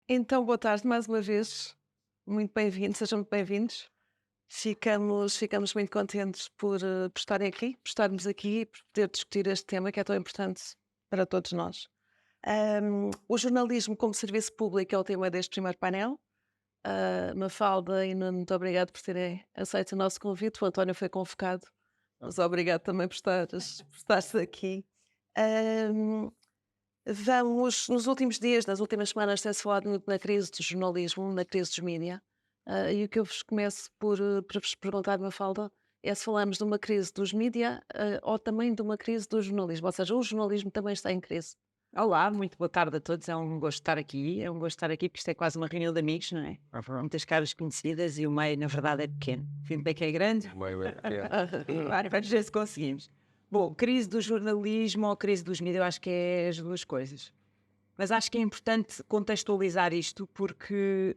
Então, boa tarde mais uma vez. Muito bem-vindos, sejam muito bem-vindos. Ficamos muito contentes por estarem aqui, por estarmos aqui e por poder discutir este tema que é tão importante para todos nós. O jornalismo como serviço público é o tema deste primeiro painel. Mafalda e Nuno, muito obrigado por terem aceito o nosso convite. O António foi convocado, mas obrigado também por estares aqui. Ahm, nos últimos dias, nas últimas semanas, tem-se falado muito na crise do jornalismo, na crise dos mídia. E o que eu vos começo por vos perguntar, Mafalda, é se falamos de uma crise dos mídia, ou também de uma crise do jornalismo, ou seja, o jornalismo também está em crise. Olá, muito boa tarde a todos. É um gosto estar aqui. É um gosto estar aqui porque isto é quase uma reunião de amigos, não é? Muitas caras conhecidas e o meio, na verdade, é pequeno. O feedback é grande. O meio é pequeno. Vamos ver se conseguimos. Bom, crise do jornalismo ou crise dos mídias, eu acho que é as duas coisas. Mas acho que é importante contextualizar isto porque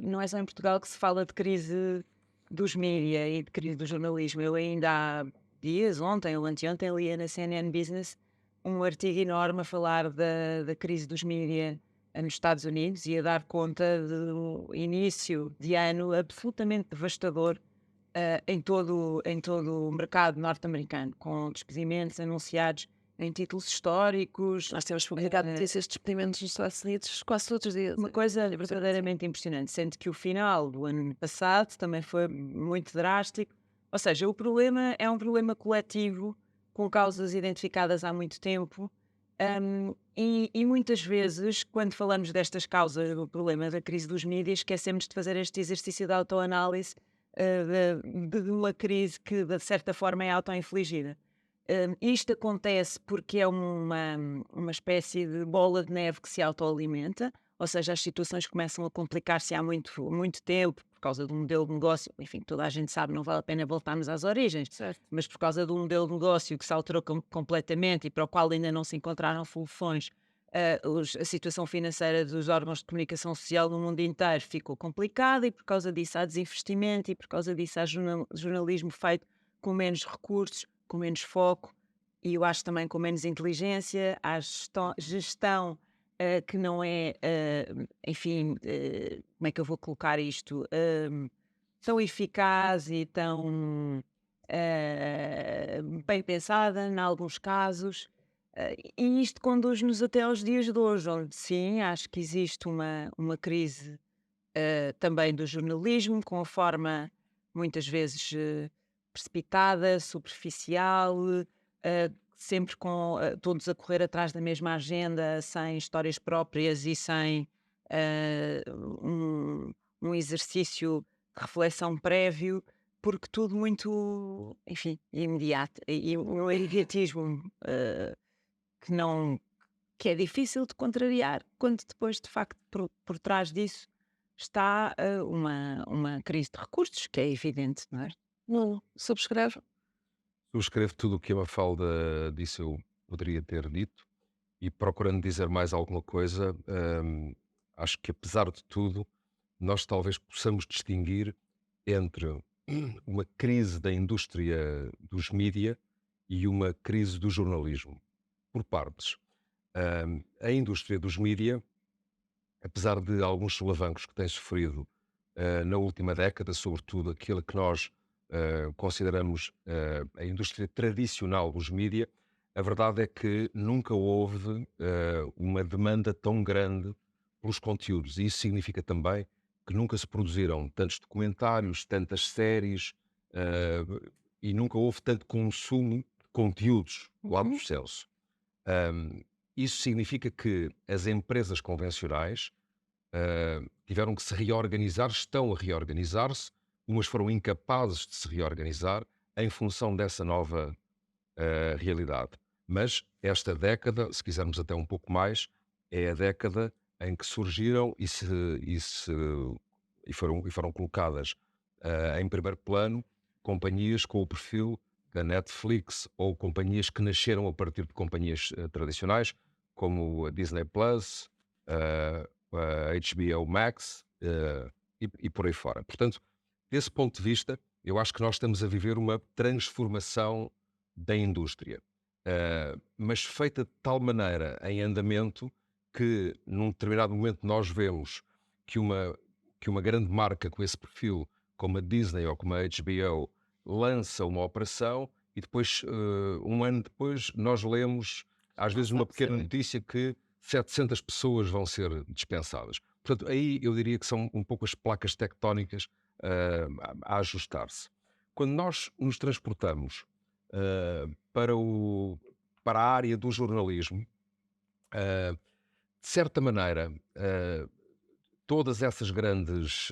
não é só em Portugal que se fala de crise dos mídias e de crise do jornalismo. Eu ainda há dias, ontem ou anteontem, lia na CNN Business um artigo enorme a falar da crise dos mídias nos Estados Unidos e a dar conta do início de ano absolutamente devastador em todo o mercado norte-americano, com despedimentos anunciados em títulos históricos. Nós temos publicado notícias de despedimentos nos Estados Unidos quase todos os dias. Uma coisa verdadeiramente impressionante, sendo que o final do ano passado também foi muito drástico. Ou seja, o problema é um problema coletivo, com causas identificadas há muito tempo, e muitas vezes, quando falamos destas causas do problema da crise dos mídias, esquecemos de fazer este exercício de autoanálise de uma crise que, de certa forma, é autoinfligida. Isto acontece porque é uma espécie de bola de neve que se autoalimenta, ou seja, as situações começam a complicar-se há muito, muito tempo por causa de um modelo de negócio. Enfim, toda a gente sabe, não vale a pena voltarmos às origens, Certo. mas por causa de um modelo de negócio que se alterou completamente e para o qual ainda não se encontraram soluções, a situação financeira dos órgãos de comunicação social no mundo inteiro ficou complicada e por causa disso há desinvestimento e por causa disso há jornalismo feito com menos recursos, com menos foco e eu acho também com menos inteligência, há gestão que não é, enfim, como é que eu vou colocar isto? Tão eficaz e tão bem pensada, em alguns casos. E isto conduz-nos até aos dias de hoje, onde sim, acho que existe uma crise também do jornalismo, com a forma muitas vezes precipitada, superficial, sempre com todos a correr atrás da mesma agenda, sem histórias próprias e sem eh, um, um exercício de reflexão prévio, porque tudo muito, enfim, imediato, e um imediatismo que não que é difícil de contrariar, quando depois, de facto, por trás disso está uma crise de recursos, que é evidente, não é? Nuno, subscreve? Subscrevo tudo o que a Mafalda disse, eu poderia ter dito, e procurando dizer mais alguma coisa, acho que apesar de tudo, nós talvez possamos distinguir entre uma crise da indústria dos mídia e uma crise do jornalismo, por partes. A indústria dos mídia, apesar de alguns solavancos que tem sofrido na última década, sobretudo aquilo que nós consideramos a indústria tradicional dos mídia, a verdade é que nunca houve uma demanda tão grande pelos conteúdos. E isso significa também que nunca se produziram tantos documentários, tantas séries, eh, e nunca houve tanto consumo de conteúdos lá Uhum. dos céus. Isso significa que as empresas convencionais tiveram que se reorganizar, estão a reorganizar-se, umas foram incapazes de se reorganizar em função dessa nova realidade. Mas esta década, se quisermos até um pouco mais, é a década em que surgiram e foram colocadas em primeiro plano companhias com o perfil da Netflix ou companhias que nasceram a partir de companhias tradicionais, como a Disney Plus, a HBO Max e por aí fora. Portanto, desse ponto de vista, eu acho que nós estamos a viver uma transformação da indústria, mas feita de tal maneira em andamento que num determinado momento nós vemos que uma grande marca com esse perfil, como a Disney ou como a HBO, lança uma operação e depois, um ano depois, nós lemos, às vezes, uma pequena notícia que 700 pessoas vão ser dispensadas. Portanto, aí eu diria que são um pouco as placas tectónicas a ajustar-se. Quando nós nos transportamos para a área do jornalismo, de certa maneira, todas essas grandes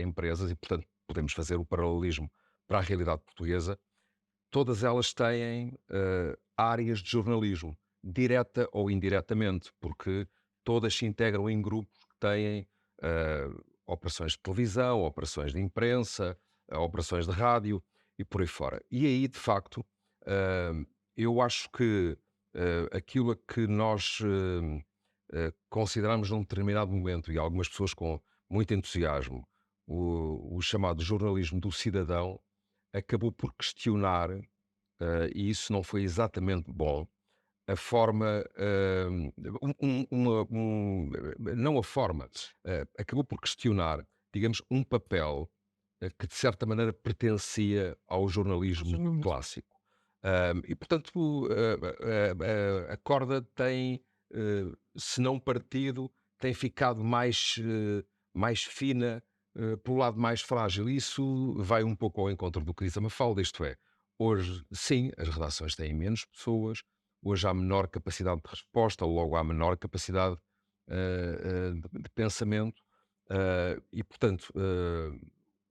empresas, e portanto podemos fazer o paralelismo para a realidade portuguesa, todas elas têm áreas de jornalismo, direta ou indiretamente, porque todas se integram em grupos que têm operações de televisão, operações de imprensa, operações de rádio e por aí fora. E aí, de facto, eu acho que aquilo a que nós consideramos num determinado momento, e algumas pessoas com muito entusiasmo, o chamado jornalismo do cidadão, acabou por questionar, e isso não foi exatamente bom, a forma, não a forma, acabou por questionar, digamos, um papel que de certa maneira pertencia ao jornalismo clássico. E portanto, a corda tem, se não partido, tem ficado mais fina, pelo lado mais frágil. Isso vai um pouco ao encontro do que diz a Mafalda, isto é, hoje, sim, as redações têm menos pessoas, hoje há menor capacidade de resposta, logo há menor capacidade de pensamento, e portanto,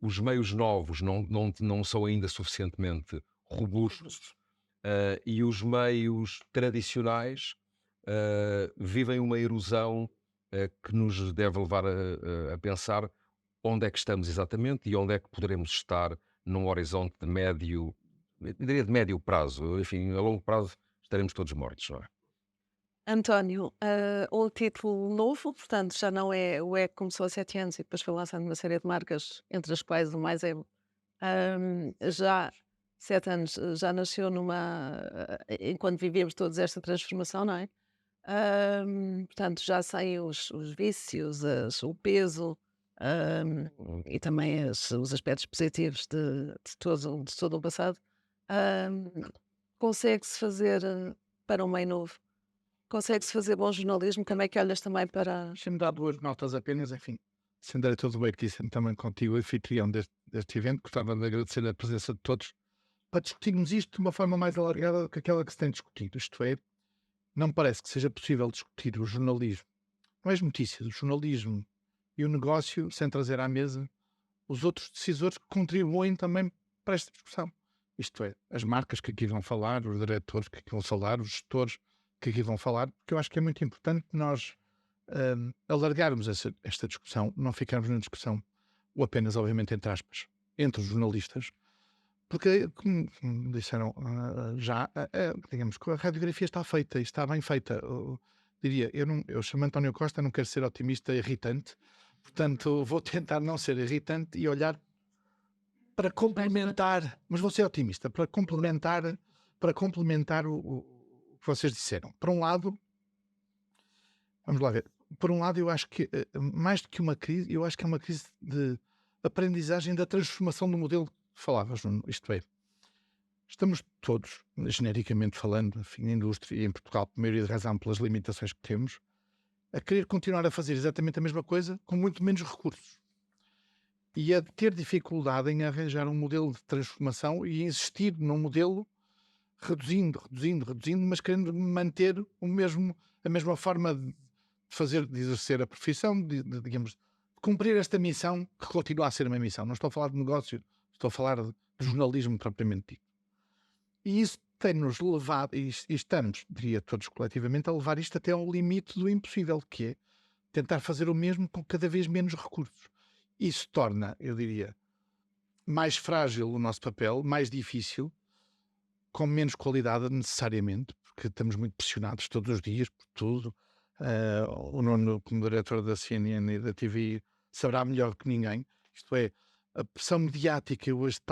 os meios novos não são ainda suficientemente robustos, e os meios tradicionais vivem uma erosão que nos deve levar a pensar onde é que estamos exatamente e onde é que poderemos estar num horizonte de médio, eu diria de médio prazo. Enfim, a longo prazo estaremos todos mortos, não é? António, um título novo, portanto, já não é o EC, começou há 7 anos e depois foi lançando uma série de marcas, entre as quais o mais é, já 7 anos, já nasceu enquanto vivíamos todos esta transformação, não é? Portanto, já saem os vícios, o peso, e também os aspectos positivos de todo o passado. Hum, Consegue-se fazer, para um meio novo, consegue-se fazer bom jornalismo? Como é que olhas também para. Deixa-me dar 2 notas apenas, enfim, sendo todo o bem que disse também contigo, anfitrião deste evento, gostava de agradecer a presença de todos, para discutirmos isto de uma forma mais alargada do que aquela que se tem discutido. Isto é, não me parece que seja possível discutir o jornalismo, não é as notícias, o jornalismo e o negócio, sem trazer à mesa os outros decisores que contribuem também para esta discussão. Isto é, as marcas que aqui vão falar, os diretores que aqui vão falar, os gestores que aqui vão falar, porque eu acho que é muito importante nós alargarmos esta discussão, não ficarmos na discussão, ou apenas, obviamente, entre aspas, entre os jornalistas, porque, como disseram digamos que a radiografia está feita e está bem feita. Eu diria, eu chamo António Costa, não quero ser otimista irritante, portanto, vou tentar não ser irritante e olhar para complementar, mas vou ser otimista, para complementar o que vocês disseram. Por um lado, vamos lá ver. Por um lado, eu acho que, mais do que uma crise, eu acho que é uma crise de aprendizagem da transformação do modelo que falavas, Nuno. Isto é, estamos todos, genericamente falando, enfim, na indústria e em Portugal, por maioria de razão, pelas limitações que temos, a querer continuar a fazer exatamente a mesma coisa com muito menos recursos. E a ter dificuldade em arranjar um modelo de transformação e insistir num modelo reduzindo, mas querendo manter a mesma forma de exercer a profissão, digamos, de cumprir esta missão que continua a ser uma missão. Não estou a falar de negócio, estou a falar de jornalismo propriamente dito. E isso tem-nos levado, e estamos, diria todos coletivamente, a levar isto até ao limite do impossível, que é tentar fazer o mesmo com cada vez menos recursos. Isso torna, eu diria, mais frágil o nosso papel, mais difícil, com menos qualidade necessariamente, porque estamos muito pressionados todos os dias por tudo. O Nuno, como diretor da CNN e da TV, saberá melhor que ninguém. Isto é, a pressão mediática hoje, de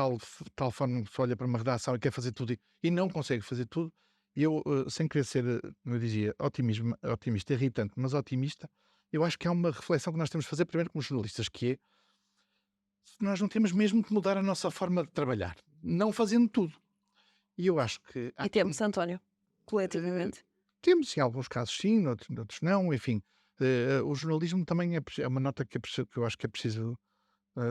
tal forma que se olha para uma redação e quer fazer tudo e não consegue fazer tudo, Eu, sem querer ser, como eu dizia, otimista irritante, mas otimista, eu acho que há uma reflexão que nós temos de fazer primeiro como jornalistas, que é, nós não temos mesmo que mudar a nossa forma de trabalhar, não fazendo tudo. E eu acho que há E temos, António, coletivamente. temos, em alguns casos sim, noutros não, enfim. O jornalismo também é uma nota que eu acho que é preciso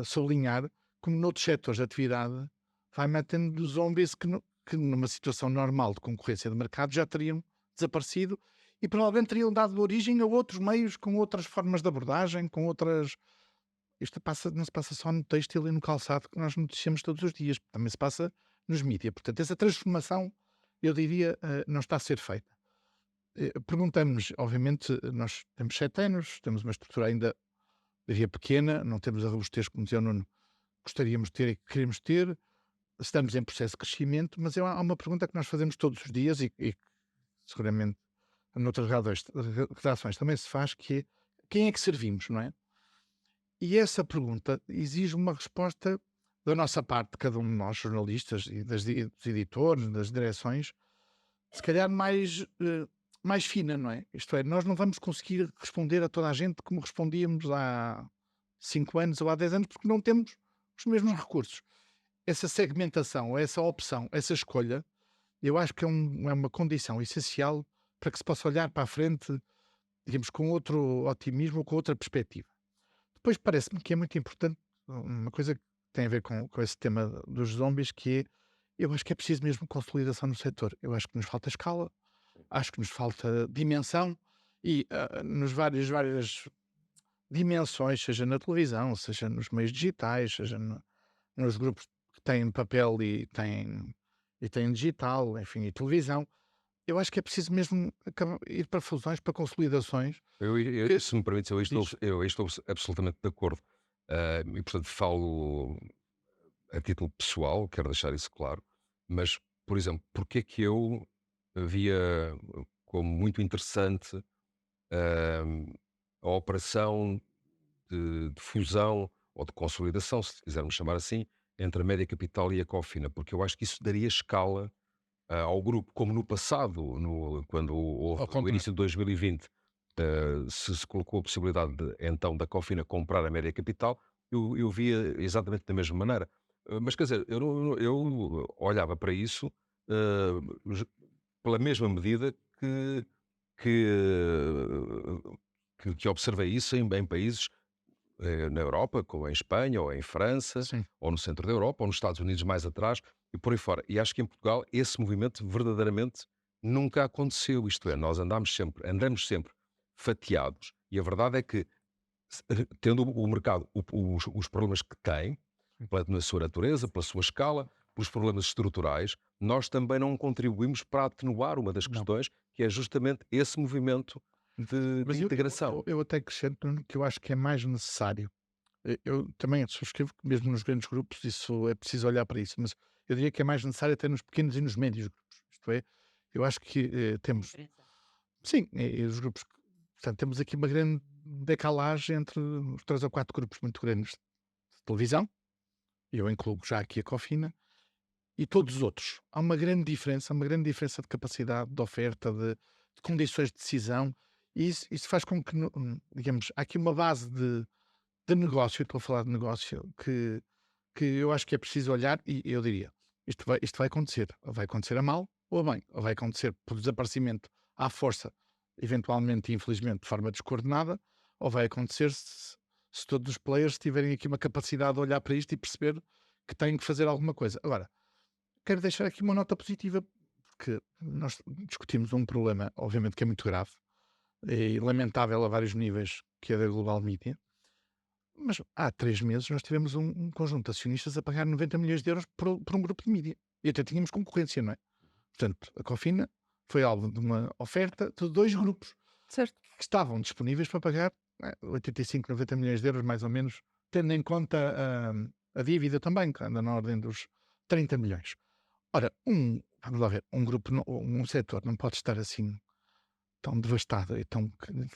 sublinhar, como noutros setores de atividade, vai metendo zombies que numa situação normal de concorrência de mercado já teriam desaparecido e provavelmente teriam dado origem a outros meios com outras formas de abordagem, com outras. Isto não se passa só no têxtil e no calçado que nós noticiamos todos os dias, também se passa nos mídias. Portanto, essa transformação, eu diria, não está a ser feita. Perguntamos, obviamente, nós temos 7 anos, temos uma estrutura ainda, diria, pequena, não temos a robustez, como dizia o Nuno, gostaríamos de ter e que queremos ter, estamos em processo de crescimento, mas há uma pergunta que nós fazemos todos os dias e que seguramente noutras redações também se faz, que é quem é que servimos, não é? E essa pergunta exige uma resposta da nossa parte, de cada um de nós, jornalistas, e dos editores, das direções, se calhar mais fina, não é? Isto é, nós não vamos conseguir responder a toda a gente como respondíamos há 5 anos ou há 10 anos, porque não temos os mesmos recursos. Essa segmentação, essa opção, essa escolha, eu acho que é uma condição essencial para que se possa olhar para a frente, digamos, com outro otimismo, com outra perspectiva. Depois parece-me que é muito importante uma coisa que tem a ver com esse tema dos zombies, que é, eu acho que é preciso mesmo consolidação no setor. Eu acho que nos falta escala, acho que nos falta dimensão e nos várias dimensões, seja na televisão, seja nos meios digitais, seja nos grupos que têm papel e têm digital, enfim, e televisão. Eu acho que é preciso mesmo ir para fusões, para consolidações. Se me permites, Diz. eu aí estou absolutamente de acordo. E, portanto, falo a título pessoal, quero deixar isso claro, mas, por exemplo, porque é que eu via como muito interessante ahm, a operação de fusão ou de consolidação, se quisermos chamar assim, entre a Média Capital e a Cofina, porque eu acho que isso daria escala ao grupo, como no passado, quando houve Ao o contrário. início de 2020, se colocou a possibilidade então da Cofina comprar a Média Capital, eu via exatamente da mesma maneira. Mas quer dizer, eu olhava para isso pela mesma medida que, que observei isso em países na Europa, como em Espanha, ou em França, Sim. ou no centro da Europa, ou nos Estados Unidos mais atrás, e por aí fora. E acho que em Portugal esse movimento verdadeiramente nunca aconteceu. Isto é, nós andamos sempre fatiados. E a verdade é que, tendo o mercado os problemas que tem, na sua natureza, pela sua escala, pelos problemas estruturais, nós também não contribuímos para atenuar uma das Não. questões, que é justamente esse movimento de Mas integração. eu até acrescento, Nuno, que eu acho que é mais necessário. Eu também subscrevo que mesmo nos grandes grupos isso é preciso olhar para isso, mas eu diria que é mais necessário até nos pequenos e nos médios grupos. Isto é, eu acho que temos, sim, os grupos, portanto, temos aqui uma grande decalagem entre os 3 ou 4 grupos muito grandes de televisão, e eu incluo já aqui a Cofina, e todos os outros. Há uma grande diferença de capacidade, de oferta, de condições de decisão, e isso faz com que, digamos, há aqui uma base de negócio, estou a falar de negócio, que eu acho que é preciso olhar e eu diria, isto vai acontecer, ou vai acontecer a mal ou a bem, ou vai acontecer por desaparecimento à força, eventualmente e infelizmente de forma descoordenada, ou vai acontecer se todos os players tiverem aqui uma capacidade de olhar para isto e perceber que têm que fazer alguma coisa. Agora, quero deixar aqui uma nota positiva, porque nós discutimos um problema, obviamente, que é muito grave e lamentável a vários níveis, que é da Global Media, mas há 3 meses nós tivemos um conjunto de acionistas a pagar 90 milhões de euros por um grupo de mídia. E até tínhamos concorrência, não é? Portanto, a Cofina foi alvo de uma oferta de 2 grupos Certo. que estavam disponíveis para pagar 85, 90 milhões de euros, mais ou menos, tendo em conta a dívida também, que anda na ordem dos 30 milhões. Ora, vamos lá ver, um grupo, um setor não pode estar assim tão devastado e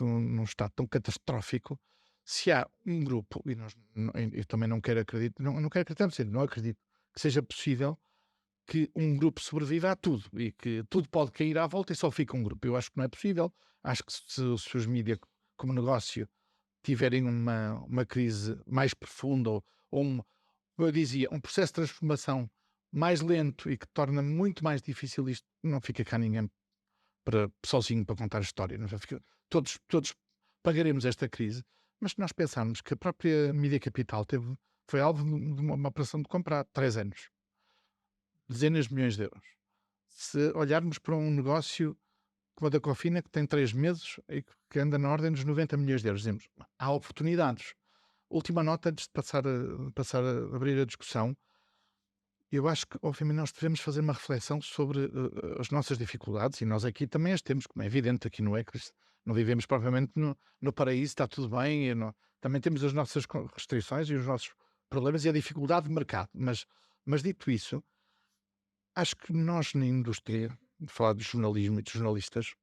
num estado tão catastrófico se há um grupo, e eu também não quero acreditar, não quero acreditar, não acredito que seja possível que um grupo sobreviva a tudo e que tudo pode cair à volta e só fica um grupo. Eu acho que não é possível. Acho que se os mídias como negócio tiverem uma crise mais profunda como eu dizia, um processo de transformação mais lento e que torna muito mais difícil isto, não fica cá ninguém sozinho para contar a história. Não fica, todos pagaremos esta crise, mas se nós pensarmos que a própria Mídia Capital foi alvo de uma operação de compra há 3 anos, dezenas de milhões de euros. Se olharmos para um negócio como a da Cofina, que tem 3 meses e que anda na ordem dos 90 milhões de euros, dizemos, há oportunidades. Última nota antes de passar a abrir a discussão. Eu acho que, obviamente, nós devemos fazer uma reflexão sobre as nossas dificuldades, e nós aqui também as temos, como é evidente, aqui no ECRIS. Não vivemos propriamente no paraíso, está tudo bem. Também temos as nossas restrições e os nossos problemas e a dificuldade de mercado. Mas dito isso, acho que nós na indústria, de falar de jornalismo e de jornalistas,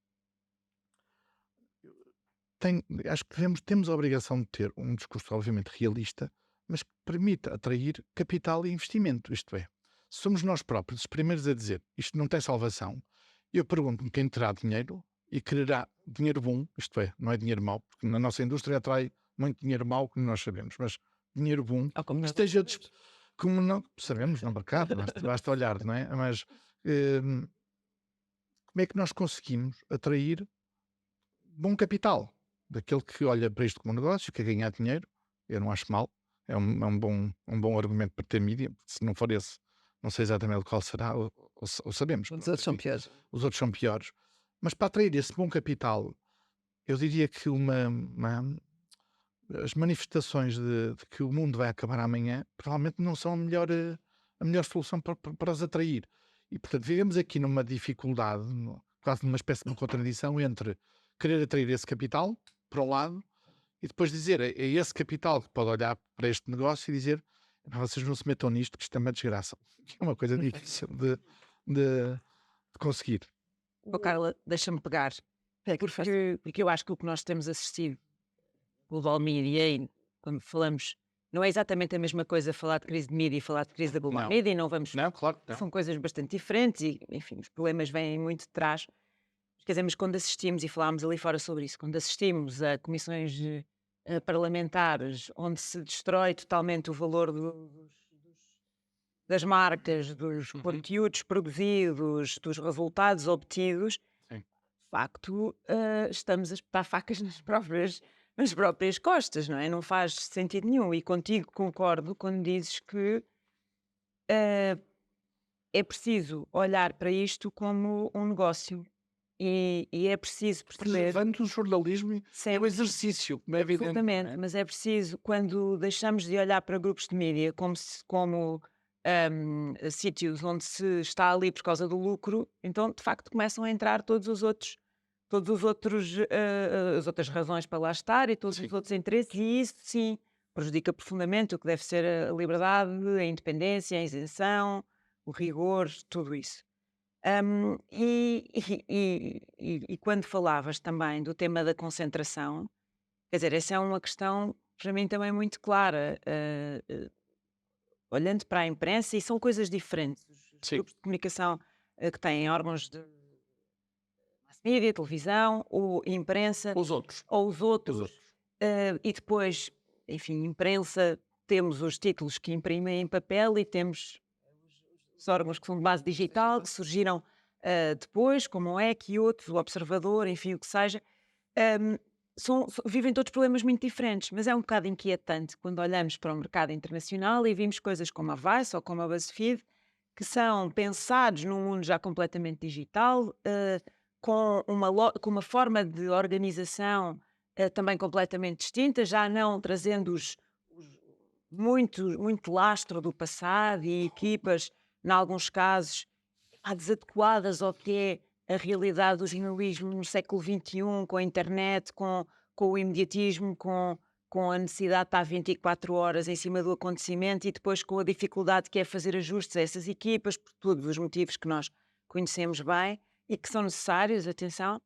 acho que temos a obrigação de ter um discurso, obviamente, realista, mas que permita atrair capital e investimento. Isto é, se somos nós próprios os primeiros a dizer isto não tem salvação, eu pergunto-me quem terá dinheiro e quererá dinheiro bom, isto é, não é dinheiro mau, porque na nossa indústria atrai muito dinheiro mau, como nós sabemos, mas dinheiro bom, que esteja como não sabemos no mercado, basta olhar, não é? Mas como é que nós conseguimos atrair bom capital? Daquele que olha para isto como um negócio, quer ganhar dinheiro, eu não acho mal, é um bom argumento para ter mídia, porque se não for esse, não sei exatamente qual será, ou sabemos. Os outros são piores. Os outros são piores. Mas para atrair esse bom capital, eu diria que as manifestações de que o mundo vai acabar amanhã, provavelmente não são a melhor solução para os atrair. E, portanto, vivemos aqui numa dificuldade, quase numa espécie de uma contradição entre querer atrair esse capital, por um lado, e depois dizer, é esse capital que pode olhar para este negócio e dizer, vocês não se metam nisto, que isto é uma desgraça. Que é uma coisa difícil de conseguir. Carla, deixa-me pegar, porque eu acho que o que nós temos assistido global media, e quando falamos, não é exatamente a mesma coisa falar de crise de mídia e falar de crise da global Não. media, e não vamos... Não, claro que não. São coisas bastante diferentes e, enfim, os problemas vêm muito de trás. Quer dizer, mas quando assistimos, e falámos ali fora sobre isso, quando assistimos a comissões parlamentares onde se destrói totalmente o valor das marcas, dos conteúdos produzidos, dos resultados obtidos, Sim. de facto, estamos a espetar facas nas próprias costas, não é? Não faz sentido nenhum. E contigo concordo quando dizes que é preciso olhar para isto como um negócio. E é preciso perceber... Preservando o jornalismo é Sempre. o exercício, como é evidente. Absolutamente, mas é preciso, quando deixamos de olhar para grupos de mídia como sítios onde se está ali por causa do lucro, então de facto começam a entrar as outras razões para lá estar e todos os outros interesses, e isso sim prejudica profundamente o que deve ser a liberdade, a independência, a isenção, o rigor, tudo isso. E quando falavas também do tema da concentração, quer dizer, essa é uma questão para mim também muito clara. Olhando para a imprensa, e são coisas diferentes. Os grupos de comunicação que têm órgãos de mass media, televisão, ou imprensa, Os outros. ou os outros. E depois, enfim, imprensa, temos os títulos que imprimem em papel e temos os órgãos que são de base digital, que surgiram depois, como o EC e outros, o Observador, enfim, o que seja. Vivem todos problemas muito diferentes, mas é um bocado inquietante quando olhamos para o mercado internacional e vimos coisas como a Vice ou como a BuzzFeed, que são pensados num mundo já completamente digital, com uma forma de organização também completamente distinta, já não trazendo muito lastro do passado e equipas, em alguns casos, desadequadas ao que é a realidade do jornalismo no século XXI, com a internet, com o imediatismo, com a necessidade de estar 24 horas em cima do acontecimento e depois com a dificuldade que é fazer ajustes a essas equipas, por todos os motivos que nós conhecemos bem e que são necessários, atenção.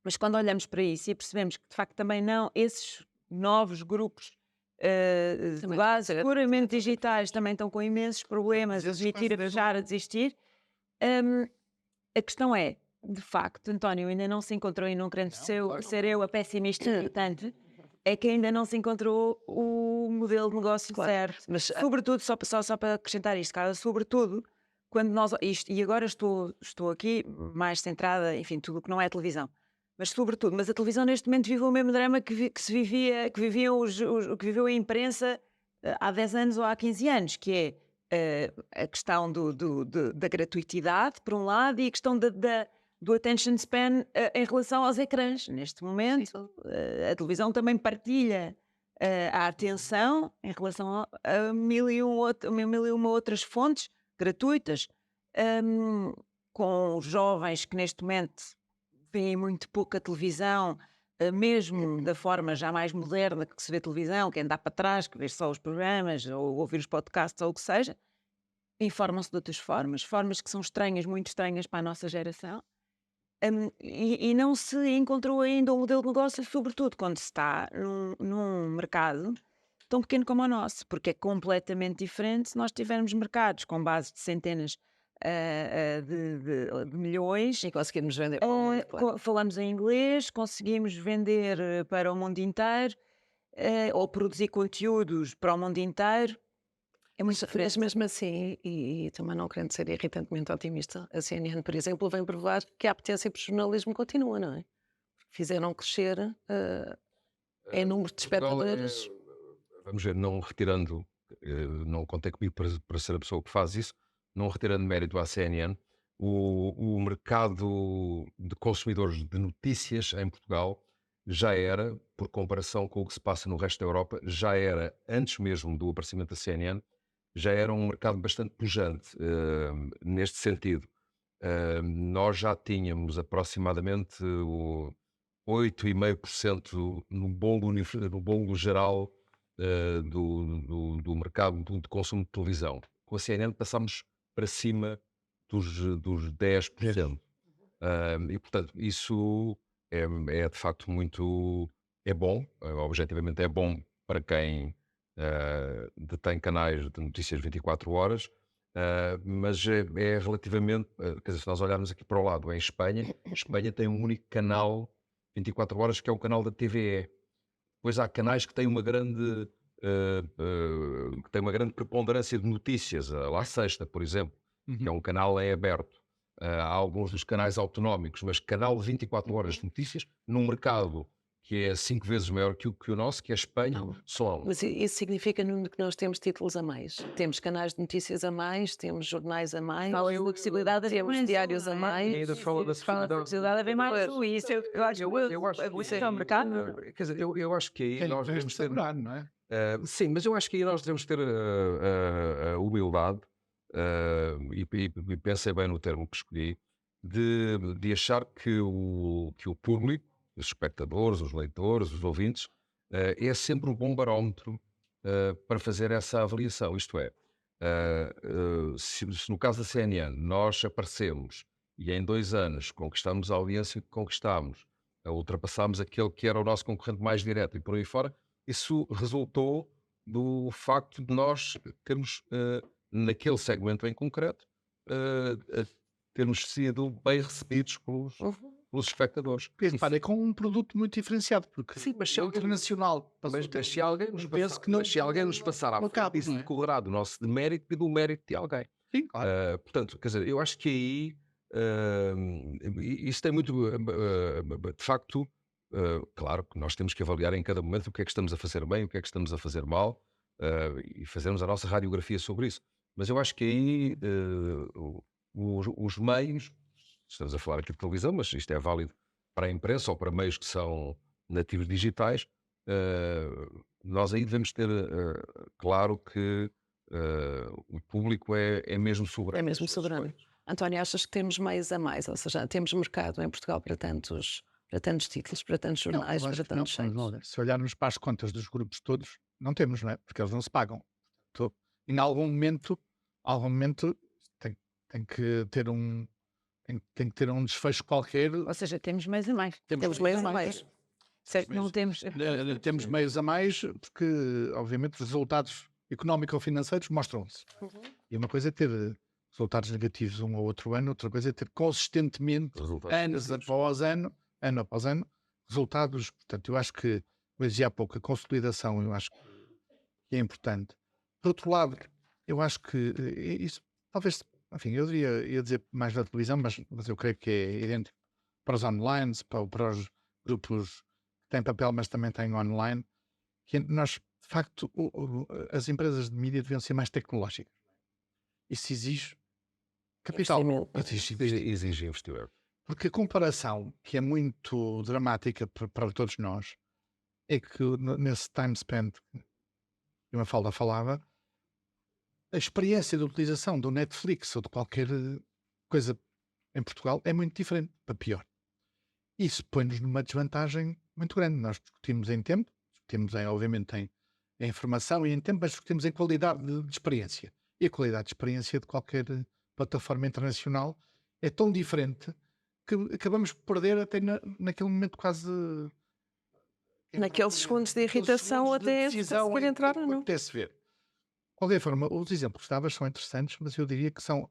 Mas quando olhamos para isso e percebemos que de facto também não, esses novos grupos de Também base, pode ser. puramente digitais, também estão com imensos problemas, vezes admitir, quase deixar de existir. Hum, a questão é, de facto, António, ainda não se encontrou, e não querendo ser eu a pessimista irritante, é que ainda não se encontrou o modelo de negócio Claro. certo. Mas Sobretudo, só para acrescentar isto, Carla, sobretudo, quando nós, e agora estou aqui mais centrada, enfim, tudo o que não é televisão, mas sobretudo, mas a televisão neste momento vive o mesmo drama que se vivia, que viviam que viveu a imprensa há 10 anos ou há 15 anos, que é a questão da gratuitidade, por um lado, e a questão do attention span em relação aos ecrãs. Neste momento, a televisão também partilha a atenção em relação a mil e uma outras fontes gratuitas, com os jovens que neste momento veem muito pouca televisão, mesmo da forma já mais moderna que se vê televisão, que é andar para trás, que vê só os programas, ou ouvir os podcasts, ou o que seja, informam-se de outras formas que são estranhas, muito estranhas para a nossa geração. E não se encontrou ainda um modelo de negócio, sobretudo quando se está num mercado tão pequeno como o nosso, porque é completamente diferente se nós tivermos mercados com base de centenas de milhões. e conseguimos vender para o mundo, claro. Falamos em inglês, conseguimos vender para o mundo inteiro, ou produzir conteúdos para o mundo inteiro. É muito Mas diferente. mesmo assim, e também não querendo ser irritantemente otimista, a CNN, por exemplo, vem provar que a apetência por jornalismo continua, não é? Fizeram crescer em número de Portugal espectadores. vamos ver, não retirando, não contei comigo para ser a pessoa que faz isso, não retirando mérito à CNN, o mercado de consumidores de notícias em Portugal já era, por comparação com o que se passa no resto da Europa, já era, antes mesmo do aparecimento da CNN, já era um mercado bastante pujante, neste sentido. Nós já tínhamos aproximadamente 8,5% no bolo geral do mercado de consumo de televisão. Com a CNN passámos para cima dos 10%. E, portanto, isso é de facto muito é bom, objetivamente é bom para quem detém canais de notícias 24 horas, mas é relativamente, quer dizer, se nós olharmos aqui para o lado, em Espanha, Espanha tem um único canal 24 horas que é o canal da TVE. Depois há canais que têm uma grande preponderância de notícias, a La Sexta, por exemplo, que é um canal em aberto. Há alguns dos canais autonómicos, mas canal de 24 horas de notícias, num mercado que é 5 vezes maior que o nosso, que é a Espanha, Não. só Mas isso significa, Nuno, que nós temos títulos a mais. Temos canais de notícias a mais, temos jornais a mais, Fala a possibilidade de haver temos mais diários a um, não é? mais. ainda fala da Fala da possibilidade de haver mais um, e isso eu acho que isso é o mercado. Quer dizer, eu acho que aí nós devemos ter. não é? Sim, mas eu acho que aí nós devemos ter a humildade, e pensei bem no termo que escolhi, de achar que o público, os espectadores, os leitores, os ouvintes, é sempre um bom barómetro para fazer essa avaliação. Isto é, se no caso da CNN nós aparecemos e em 2 anos conquistamos a audiência que conquistámos, ultrapassámos aquele que era o nosso concorrente mais direto e por aí fora, isso resultou do facto de nós termos, naquele segmento em concreto, termos sido bem recebidos pelos espectadores. Repara, é com um produto muito diferenciado, porque Sim, mas se é alguém- internacional. Mas se alguém nos penso passar, que não- mas se alguém nos passar à não frente, cabe, isso não é? decorrerá do nosso demérito e do mérito de alguém. Sim, claro. Portanto, quer dizer, eu acho que aí isso tem muito, de facto, claro que nós temos que avaliar em cada momento o que é que estamos a fazer bem, o que é que estamos a fazer mal, e fazermos a nossa radiografia sobre isso. Mas eu acho que aí os meios, estamos a falar aqui de televisão, mas isto é válido para a imprensa ou para meios que são nativos digitais, nós aí devemos ter claro que o público é mesmo soberano. É mesmo nas suas soberano. escolhas. António, achas que temos meios a mais? Ou seja, temos mercado em Portugal para tantos títulos, para tantos Não, jornais, eu acho para que não, tantos mas sites? se olharmos para as contas dos grupos todos, não temos, não é? Porque eles não se pagam. Em algum momento tem, tem que ter tem que ter um desfecho qualquer. Ou seja, temos mais a mais. Temos meios a mais. Certo, não temos. Temos meios a mais, porque, obviamente, os resultados económico-financeiros mostram-se. E uma coisa é ter resultados negativos um ou outro ano, outra coisa é ter consistentemente, Resultados anos positivos. após ano, ano após ano, resultados. Portanto, eu acho que, como eu dizia há pouco, a consolidação, eu acho que é importante. Por outro lado, eu acho que isso, talvez, enfim, eu ia dizer mais da televisão, mas eu creio que é idêntico para os online, para os grupos que têm papel, mas também têm online, que nós, de facto, as empresas de mídia deviam ser mais tecnológicas. Isso exige capital. Investimento. Exige investimento. Exige investimento. Porque a comparação, que é muito dramática para todos nós, é que nesse time spent que uma falda falava, a experiência de utilização do Netflix ou de qualquer coisa em Portugal é muito diferente, para pior. Isso põe-nos numa desvantagem muito grande. Nós discutimos em tempo, obviamente, em informação e em tempo, mas discutimos em qualidade de experiência. E a qualidade de experiência de qualquer plataforma internacional é tão diferente que acabamos por perder até naquele momento quase... Naqueles segundos de irritação segundos de até decisão conseguir em entrar que ou não. apetece ver. De qualquer forma, os exemplos que davas são interessantes, mas eu diria que são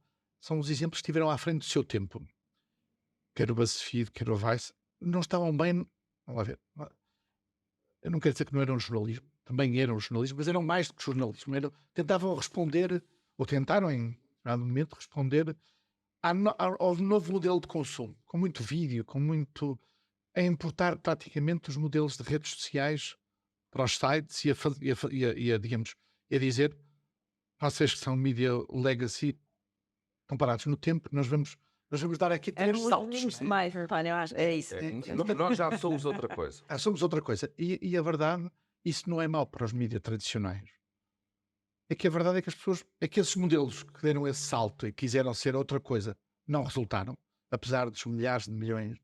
os exemplos que estiveram à frente do seu tempo. Quer o BuzzFeed, quer o Vice, não estavam bem. Vamos lá ver. Eu não quero dizer que não eram jornalismo, também eram jornalismo, mas eram mais do que jornalismo. Tentavam responder, ou tentaram em dado momento responder ao novo modelo de consumo, com muito vídeo, com muito. A importar praticamente os modelos de redes sociais para os sites digamos, a dizer, vocês que são media legacy, estão parados no tempo, nós vamos dar aqui três saltos. Mais, António, eu acho. É isso. Nós já somos outra coisa. Somos outra coisa. E a verdade, isso não é mau para os mídias tradicionais. É que a verdade é que as pessoas, é que esses modelos que deram esse salto e quiseram ser outra coisa, não resultaram, apesar dos milhares de milhões,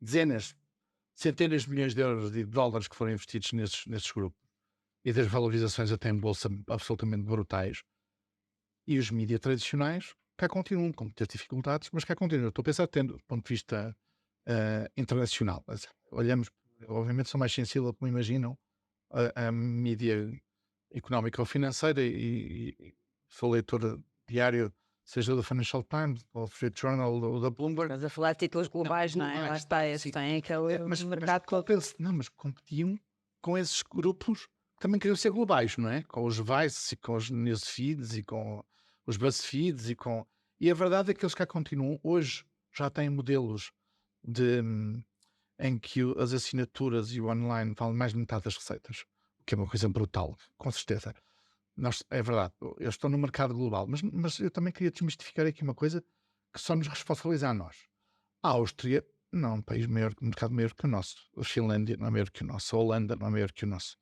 dezenas, centenas de milhões de euros e de dólares que foram investidos nesses grupos e das valorizações até em bolsa absolutamente brutais. E os mídias tradicionais cá continuam com muitas dificuldades, mas cá continuam. Estou a pensar tendo do ponto de vista internacional. Olhamos, obviamente sou mais sensível, como imaginam, a mídia económica ou financeira e sou leitor diário, seja do Financial Times, ou do Street Journal, ou da Bloomberg. Estás a falar de títulos globais, não é? Lá está, esse tem aquele mercado mas competiam com esses grupos que também queriam ser globais, não é? Com os Vice, e com os Newsfeeds, e com os Buzzfeeds, e a verdade é que eles cá continuam. Hoje já têm modelos em que as assinaturas e o online valem mais de metade das receitas, o que é uma coisa brutal, com certeza. É verdade, eu estou no mercado global, mas eu também queria desmistificar aqui uma coisa que só nos responsabiliza a nós. A Áustria não é um país maior, um mercado maior que o nosso. A Finlândia não é maior que o nosso. A Holanda não é maior que o nosso.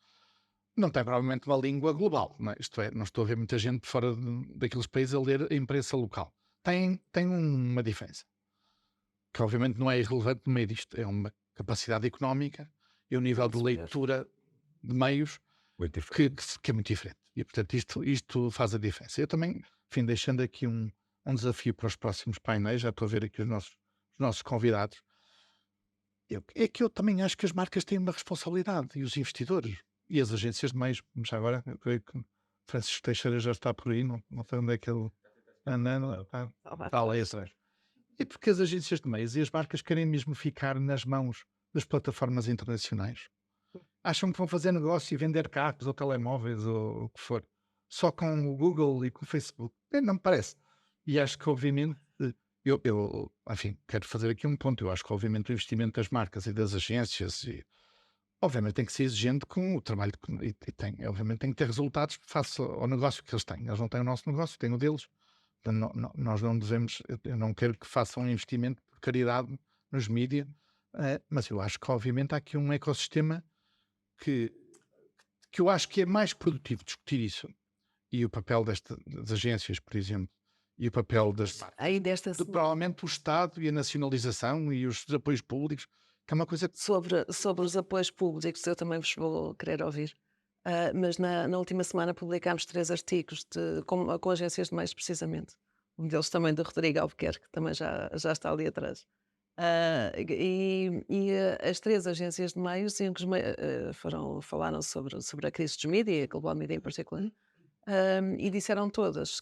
Não tem provavelmente uma língua global, não é? Isto é, não estou a ver muita gente fora daqueles países a ler a imprensa local. Tem uma diferença, que obviamente não é irrelevante no meio disto. É uma capacidade económica e um nível de leitura de meios que é muito diferente. E, portanto, isto faz a diferença. Eu também, enfim, deixando aqui um desafio para os próximos painéis, já estou a ver aqui os nossos convidados, é que eu também acho que as marcas têm uma responsabilidade, e os investidores, e as agências de meios. Já agora, eu creio que Francisco Teixeira já está por aí, não sei onde é que ele anda, está lá atrás. É porque as agências de meios e as marcas querem mesmo ficar nas mãos das plataformas internacionais. Acham que vão fazer negócio e vender carros ou telemóveis ou o que for, só com o Google e com o Facebook. Não me parece. E acho que, obviamente, eu enfim, quero fazer aqui um ponto. Eu acho que, obviamente, o investimento das marcas e das agências, obviamente, tem que ser exigente com o trabalho obviamente, tem que ter resultados face ao negócio que eles têm. Eles não têm o nosso negócio, têm o deles. Nós não devemos, eu não quero que façam um investimento por caridade nos mídias, mas eu acho que, obviamente, há aqui um ecossistema que eu acho que é mais produtivo discutir isso, e o papel das agências, por exemplo, e o papel das marcas, provavelmente o Estado e a nacionalização e os apoios públicos, que é uma coisa que... Sobre os apoios públicos, eu também vos vou querer ouvir. Mas na última semana publicámos 3 artigos com agências de meios, precisamente. Um deles também do Rodrigo Albuquerque, que também já está ali atrás. As três agências de meios diziam que falaram sobre a crise dos mídia, a Global Media em particular, e disseram todas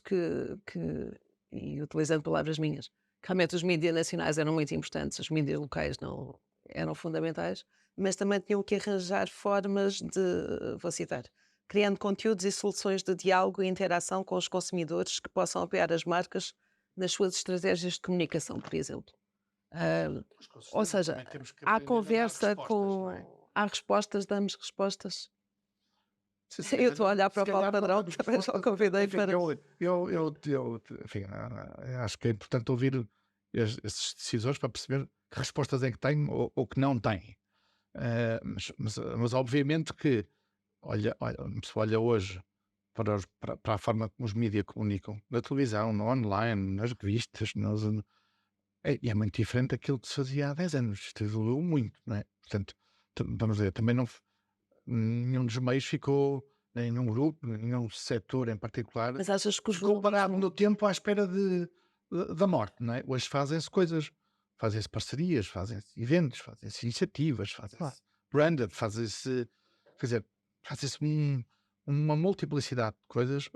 e utilizando palavras minhas, que realmente os mídias nacionais eram muito importantes, os mídias locais não eram fundamentais, mas também tinham que arranjar formas vou citar, criando conteúdos e soluções de diálogo e interação com os consumidores que possam apoiar as marcas nas suas estratégias de comunicação, por exemplo. Ah, Mas com ou certeza, seja, também temos que há aprender a dar conversa respostas, não é? há respostas, damos respostas. Se Eu calhar estou a olhar para se o Paulo calhar não Padrão, damos também já o respostas, convidei enfim, para. enfim, acho que é importante ouvir esses decisores para perceber que respostas é que têm ou que não têm. Mas obviamente que se olha hoje para a forma como os mídias comunicam, na televisão, no online, nas revistas, é muito diferente daquilo que se fazia há 10 anos. Isto evoluiu muito, não é? Portanto, vamos dizer, também não, nenhum dos meios ficou, nenhum grupo, nenhum setor em particular, Mas achas que o ficou parado jornalismo. no tempo à espera da morte, não é? Hoje fazem-se coisas, fazem-se parcerias, fazem-se eventos, fazem-se iniciativas, Claro. fazem-se branded, quer dizer, fazem-se uma multiplicidade de coisas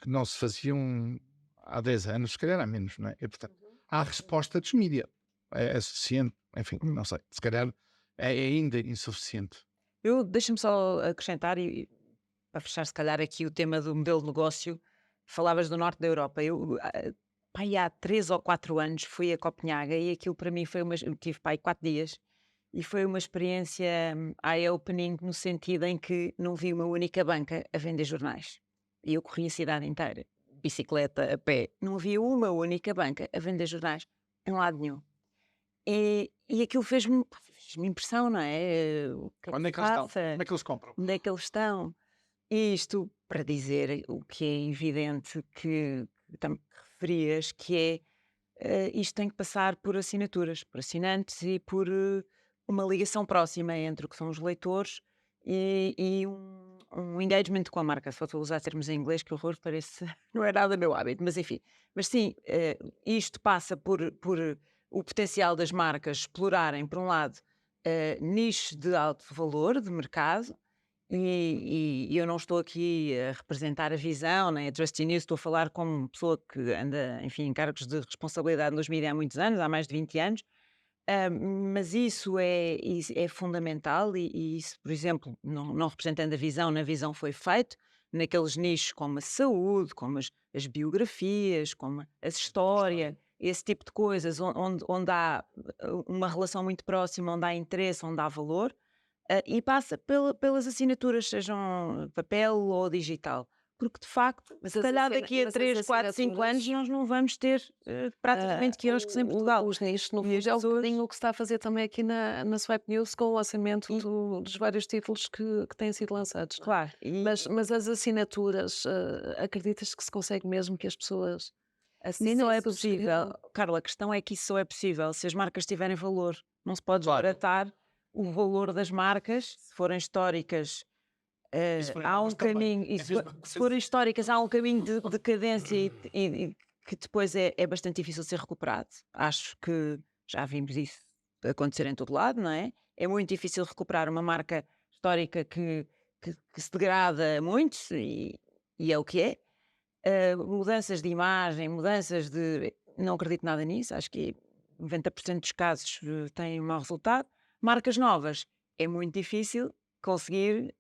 que não se faziam há 10 anos, se calhar há menos, não é? E, portanto, há a resposta dos mídia. É suficiente, enfim, não sei, se calhar é ainda insuficiente. Deixa-me só acrescentar, para fechar se calhar aqui o tema do modelo de negócio, falavas do norte da Europa. Pai, há 3 ou 4 anos fui a Copenhaga e aquilo para mim foi eu tive pai 4 dias e foi uma experiência eye-opening no sentido em que não vi uma única banca a vender jornais. E eu corri a cidade inteira, bicicleta, a pé, não havia uma única banca a vender jornais em lado nenhum. E aquilo fez-me impressão, não é? O que é Onde é que que se eles estão? passa? Onde é que eles compram? Onde é que eles estão? E isto para dizer o que é evidente que referias, que isto tem que passar por assinaturas, por assinantes e por uma ligação próxima entre o que são os leitores e um engagement com a marca. Só estou a usar termos em inglês, que horror, parece, não é nada meu hábito, mas enfim. Mas sim, isto passa por o potencial das marcas explorarem, por um lado, nichos de alto valor de mercado, e eu não estou aqui a representar a visão, nem a Trusty News, estou a falar como pessoa que anda, enfim, em cargos de responsabilidade nos mídias há muitos anos, há mais de 20 anos, mas isso é fundamental e isso, por exemplo, não representando a visão, na visão foi feito, naqueles nichos como a saúde, como as biografias, como a história, esse tipo de coisas, onde há uma relação muito próxima, onde há interesse, onde há valor. E passa pelas assinaturas, sejam papel ou digital. Porque, de facto, Mas se as calhar assina- daqui a mas as 3, 4, 5 anos assinaturas. nós não vamos ter praticamente quiosques em Portugal. Os nichos, no E as fundo, é um pessoas. bocadinho o que se está a fazer também aqui na Swipe News com o lançamento E, dos vários títulos que têm sido lançados. Não é? claro, Mas as assinaturas, acreditas que se consegue mesmo que as pessoas nem não assinem, é possível. subscrevam? Carla, a questão é que isso só é possível se as marcas tiverem valor. Não se pode Claro. desbaratar o valor das marcas, se forem históricas. E se forem Há um novas também. caminho, É mesmo se forem históricas, há um caminho de decadência e que depois é bastante difícil ser recuperado. Acho que já vimos isso acontecer em todo lado, não é? É muito difícil recuperar uma marca histórica que se degrada muito e é o que é. Mudanças de imagem, mudanças de. Não acredito nada nisso, acho que 90% dos casos têm um mau resultado. Marcas novas, é muito difícil conseguir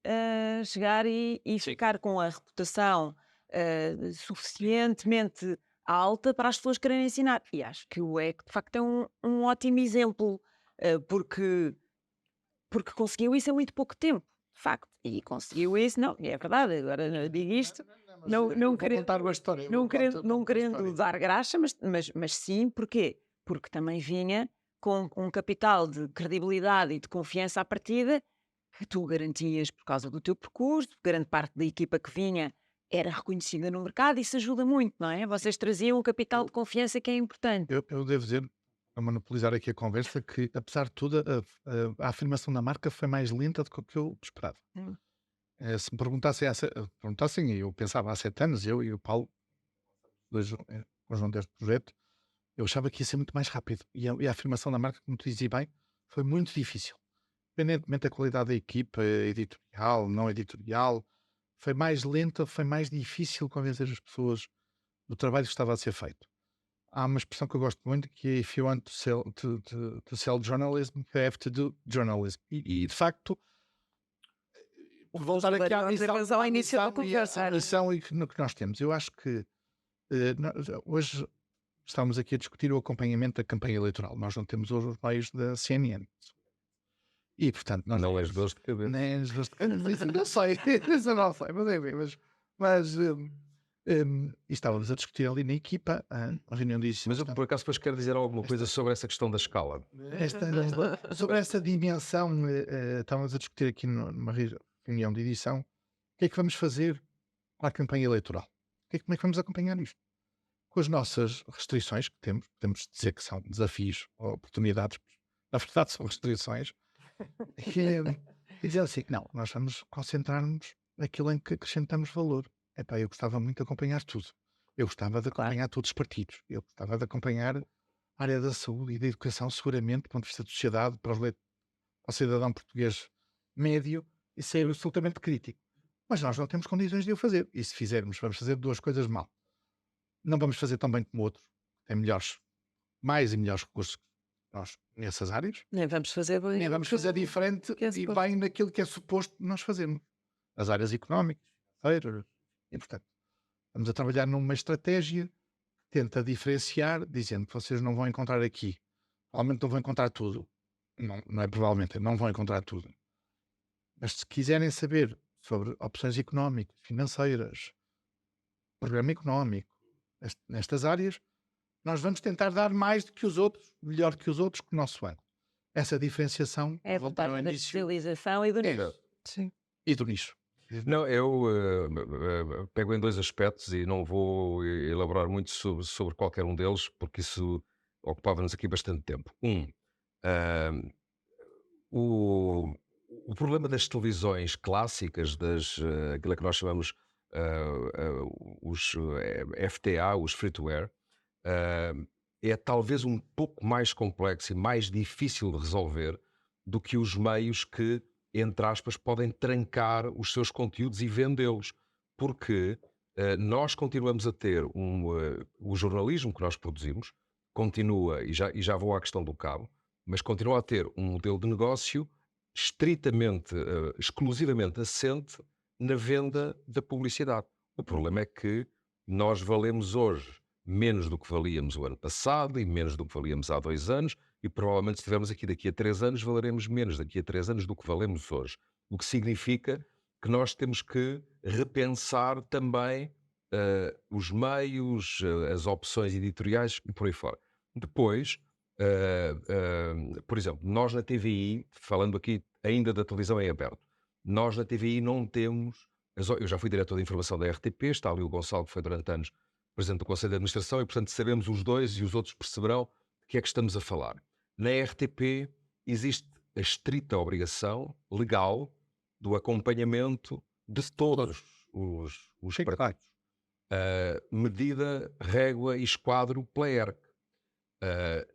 chegar e ficar com a reputação suficientemente alta para as pessoas quererem ensinar. E acho que o EC, de facto, é um ótimo exemplo, porque conseguiu isso em muito pouco tempo, de facto. E conseguiu isso, não, e é verdade, agora não digo isto, Mas não, eu não vou querendo, contar uma história. não querendo dar graxa, mas sim, porquê? Porque também vinha com um capital de credibilidade e de confiança à partida que tu garantias por causa do teu percurso, grande parte da equipa que vinha era reconhecida no mercado, isso ajuda muito, não é? Vocês traziam um capital de confiança que é importante. Eu devo dizer, a monopolizar aqui a conversa, que apesar de tudo, a afirmação da marca foi mais lenta do que o que eu esperava. Hum. Se me perguntassem, e eu pensava há 7 anos, eu e o Paulo, dois conjunto deste projeto, Eu achava que ia ser muito mais rápido. E a afirmação da marca, como tu dizes bem, foi muito difícil. Independentemente da qualidade da equipa, editorial, não editorial, foi mais lenta, foi mais difícil convencer as pessoas do trabalho que estava a ser feito. Há uma expressão que eu gosto muito que é if you want to sell journalism, you have to do journalism. E de facto, voltar aqui à Mas ao início da conversa. missão e que nós temos. Eu acho que hoje estamos aqui a discutir o acompanhamento da campanha eleitoral. Nós não temos hoje os meios da CNN. E, portanto, nós Não és dores de cabeça. nem as duas- Isso eu não sei, isso eu não sei, mas enfim, e estávamos a discutir ali na equipa, a reunião disse Mas eu, por acaso, depois quero dizer alguma coisa sobre essa questão da escala. sobre essa dimensão, estávamos a discutir aqui numa reunião de edição, o que é que vamos fazer para a campanha eleitoral? Como é que vamos acompanhar isto? Com as nossas restrições que temos, podemos dizer que são desafios ou oportunidades, na verdade são restrições, e dizer assim, não, nós vamos concentrar-nos naquilo em que acrescentamos valor. Epá, eu gostava muito de acompanhar tudo. Eu gostava de Claro. acompanhar todos os partidos. Eu gostava de acompanhar a área da saúde e da educação, seguramente, do ponto de vista de sociedade, para o cidadão português médio, e ser absolutamente crítico. Mas nós não temos condições de o fazer. E se fizermos, vamos fazer duas coisas mal. Não vamos fazer tão bem como outros. Tem mais e melhores recursos que nós nessas áreas. Nem vamos fazer bem. Nem vamos fazer diferente que é e suposto. bem naquilo que é suposto nós fazermos. As áreas económicas, financeiras. E, portanto, estamos a trabalhar numa estratégia que tenta diferenciar, dizendo que vocês não vão encontrar aqui. Provavelmente não vão encontrar tudo. Não é provavelmente, não vão encontrar tudo. Mas se quiserem saber sobre opções económicas, financeiras, programa económico, nestas áreas, nós vamos tentar dar mais do que os outros, melhor que os outros, com o nosso ano. Essa diferenciação, É voltar voltar ao da início, especialização e do nicho. Sim. e do nicho. Não, eu pego em dois aspectos e não vou elaborar muito sobre qualquer um deles, porque isso ocupava-nos aqui bastante tempo. ah, o problema das televisões clássicas, aquilo que nós chamamos os FTA, os free-to-air, é talvez um pouco mais complexo e mais difícil de resolver do que os meios que, entre aspas, podem trancar os seus conteúdos e vendê-los. Porque nós continuamos a ter o jornalismo que nós produzimos, continua, e já vou à questão do cabo, mas continua a ter um modelo de negócio estritamente, exclusivamente assente na venda da publicidade. O problema é que nós valemos hoje menos do que valíamos o ano passado e menos do que valíamos há 2 anos, e provavelmente se estivermos aqui daqui a 3 anos, valeremos menos daqui a 3 anos do que valemos hoje. O que significa que nós temos que repensar também os meios, as opções editoriais e por aí fora. Depois, por exemplo, nós na TVI, falando aqui ainda da televisão em aberto, nós na TVI não temos. Eu já fui diretor de informação da RTP, está ali o Gonçalo, que foi durante anos presidente do Conselho de Administração, e portanto sabemos os dois e os outros perceberão de que é que estamos a falar. Na RTP existe a estrita obrigação legal do acompanhamento de todos os Sim, claro. partidos. Medida, régua e esquadro pela ERC.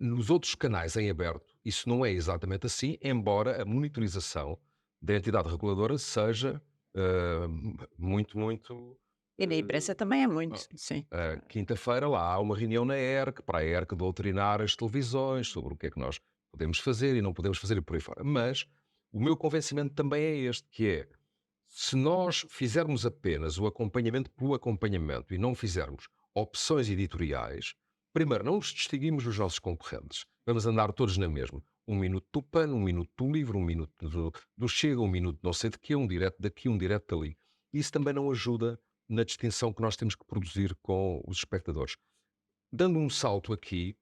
Nos outros canais em aberto, isso não é exatamente assim, embora a monitorização da entidade reguladora seja muito. E na imprensa também é muito, sim. Quinta-feira lá há uma reunião na ERC, para a ERC doutrinar as televisões sobre o que é que nós podemos fazer e não podemos fazer e por aí fora. Mas o meu convencimento também é este, que é, se nós fizermos apenas o acompanhamento pelo acompanhamento e não fizermos opções editoriais, primeiro, não nos distinguimos dos nossos concorrentes. Vamos andar todos na mesma. 1 minuto do PAN, 1 minuto do LIVRE, 1 minuto do Chega, 1 minuto não sei de quê, um direto daqui, um direto dali. Isso também não ajuda na distinção que nós temos que produzir com os espectadores. Dando um salto aqui,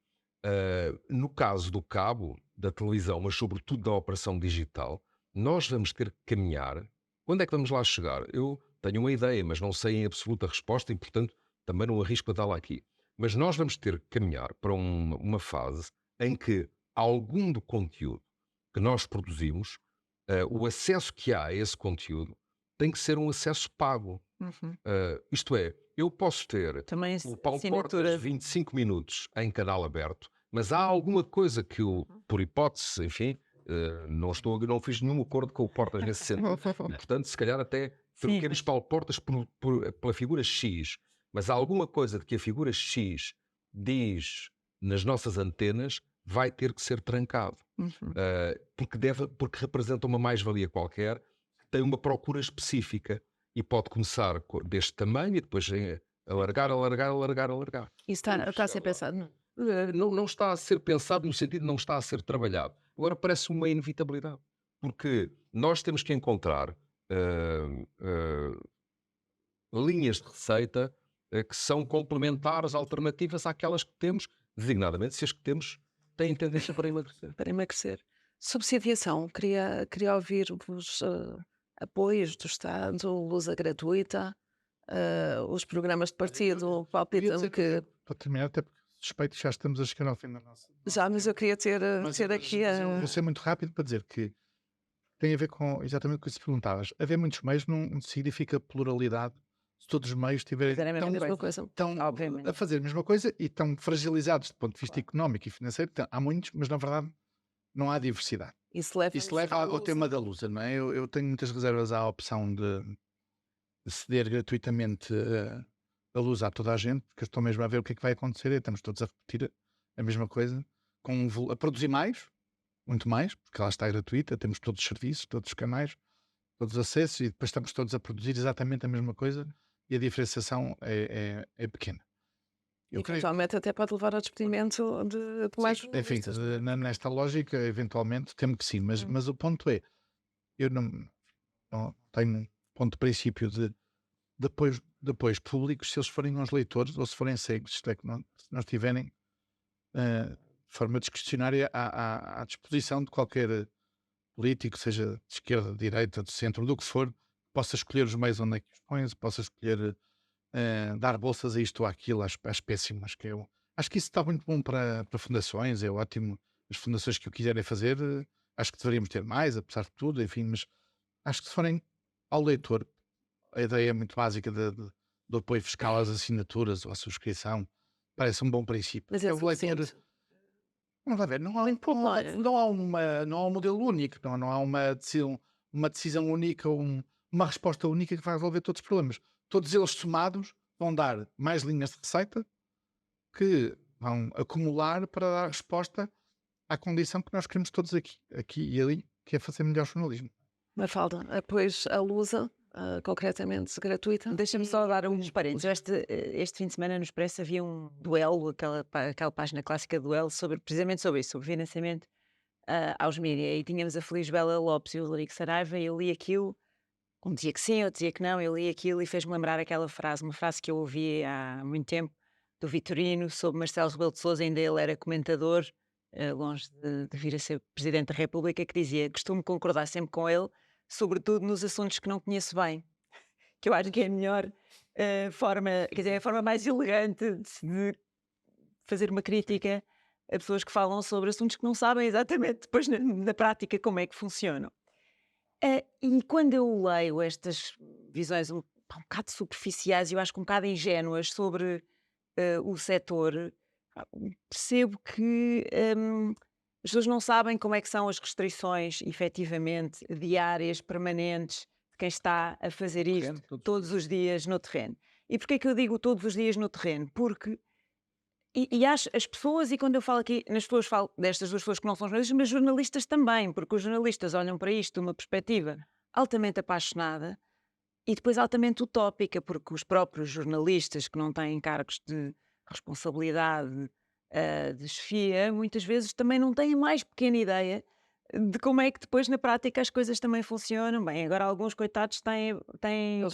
no caso do cabo, da televisão, mas sobretudo da operação digital, nós vamos ter que caminhar. Quando é que vamos lá chegar? Eu tenho uma ideia, mas não sei em absoluta resposta e, portanto, também não arrisco a dá-la aqui. Mas nós vamos ter que caminhar para uma fase em que algum do conteúdo que nós produzimos, o acesso que há a esse conteúdo, tem que ser um acesso pago. Uhum. Isto é, eu posso ter Também o Paulo Portas assinatura. 25 minutos em canal aberto, mas há alguma coisa que eu, por hipótese, enfim, não fiz nenhum acordo com o Portas nesse sentido. E, portanto, se calhar até Sim, troquei os Paulo Portas pela figura X, mas há alguma coisa de que a figura X diz nas nossas antenas vai ter que ser trancado. Uhum. Porque representa uma mais-valia qualquer, tem uma procura específica e pode começar deste tamanho e depois alargar. Isso está a ser pensado, não? Não está a ser pensado no sentido de não está a ser trabalhado. Agora parece uma inevitabilidade, porque nós temos que encontrar linhas de receita que são complementares, alternativas àquelas que temos, designadamente se as que temos têm tendência para emagrecer. Para emagrecer. Subsidiação, queria ouvir-vos apoios do Estado, luz gratuita, os programas de partido palpitam que. Para terminar, até porque suspeito que já estamos a chegar ao fim da nossa. Já, mas eu queria ter aqui Eu vou ser muito rápido para dizer que tem a ver com exatamente o que se perguntavas. Haver muitos meios não significa pluralidade se todos os meios estiverem Fizerem a mesma coisa. estão Obviamente. a fazer a mesma coisa e estão fragilizados do ponto de vista económico e financeiro. Então, há muitos, mas na verdade não há diversidade. Isso leva Isso leva ao tema da Lusa, não é? Eu tenho muitas reservas à opção de ceder gratuitamente a luz a toda a gente, porque eu estou mesmo a ver o que é que vai acontecer e estamos todos a repetir a mesma coisa, a produzir mais, muito mais, porque ela está gratuita, temos todos os serviços, todos os canais, todos os acessos e depois estamos todos a produzir exatamente a mesma coisa e a diferenciação é pequena. Eu creio, Eventualmente até pode levar ao despedimento de mais enfim, jornalistas. nesta lógica, eventualmente, temo que sim, mas o ponto é, eu não tenho ponto de princípio de depois públicos, se eles forem aos leitores ou se forem cegos, isto é, que se não estiverem de forma discricionária à disposição de qualquer político, seja de esquerda, de direita, de centro, do que for, possa escolher os meios onde é que os põe, possa escolher dar bolsas a isto ou àquilo, às péssimas, que eu acho que isso está muito bom para fundações, é ótimo. As fundações que o quiserem fazer, acho que deveríamos ter mais, apesar de tudo, enfim, mas acho que se forem ao leitor, a ideia muito básica do apoio fiscal às assinaturas ou à subscrição parece um bom princípio. Mas é Eu vou ter, suficiente. não vai ver, não há um modelo único, não há uma decisão única, uma resposta única que vai resolver todos os problemas. Todos eles somados vão dar mais linhas de receita que vão acumular para dar resposta à condição que nós queremos todos aqui e ali, que é fazer melhor jornalismo. Mafalda, apoios à Lusa, concretamente gratuita. Deixa-me só dar uns parênteses. Este fim de semana no Expresso havia um duelo, aquela página clássica duelo, precisamente sobre isso, sobre financiamento aos mídias. E tínhamos a Feliz Bela Lopes e o Rodrigo Saraiva, e eu li aquilo, um dizia que sim, outro dizia que não, eu li aquilo e fez-me lembrar aquela frase, uma frase que eu ouvi há muito tempo, do Vitorino, sobre Marcelo Rebelo de Sousa, ainda ele era comentador, longe de vir a ser Presidente da República, que dizia: costumo concordar sempre com ele, sobretudo nos assuntos que não conheço bem, que eu acho que é a melhor forma, quer dizer, é a forma mais elegante de fazer uma crítica a pessoas que falam sobre assuntos que não sabem exatamente depois na prática como é que funcionam. E quando eu leio estas visões um bocado superficiais, eu acho que um bocado ingênuas sobre o setor, percebo que as pessoas não sabem como é que são as restrições, efetivamente, diárias, permanentes, de quem está a fazer isto todos os dias no terreno. E porquê que eu digo todos os dias no terreno? Porque, e acho, as pessoas, e quando eu falo aqui, nas pessoas, falo destas duas pessoas que não são jornalistas, mas jornalistas também, porque os jornalistas olham para isto de uma perspectiva altamente apaixonada e depois altamente utópica, porque os próprios jornalistas que não têm cargos de responsabilidade, de chefia, muitas vezes também não têm a mais pequena ideia de como é que depois na prática as coisas também funcionam. Bem, agora alguns coitados têm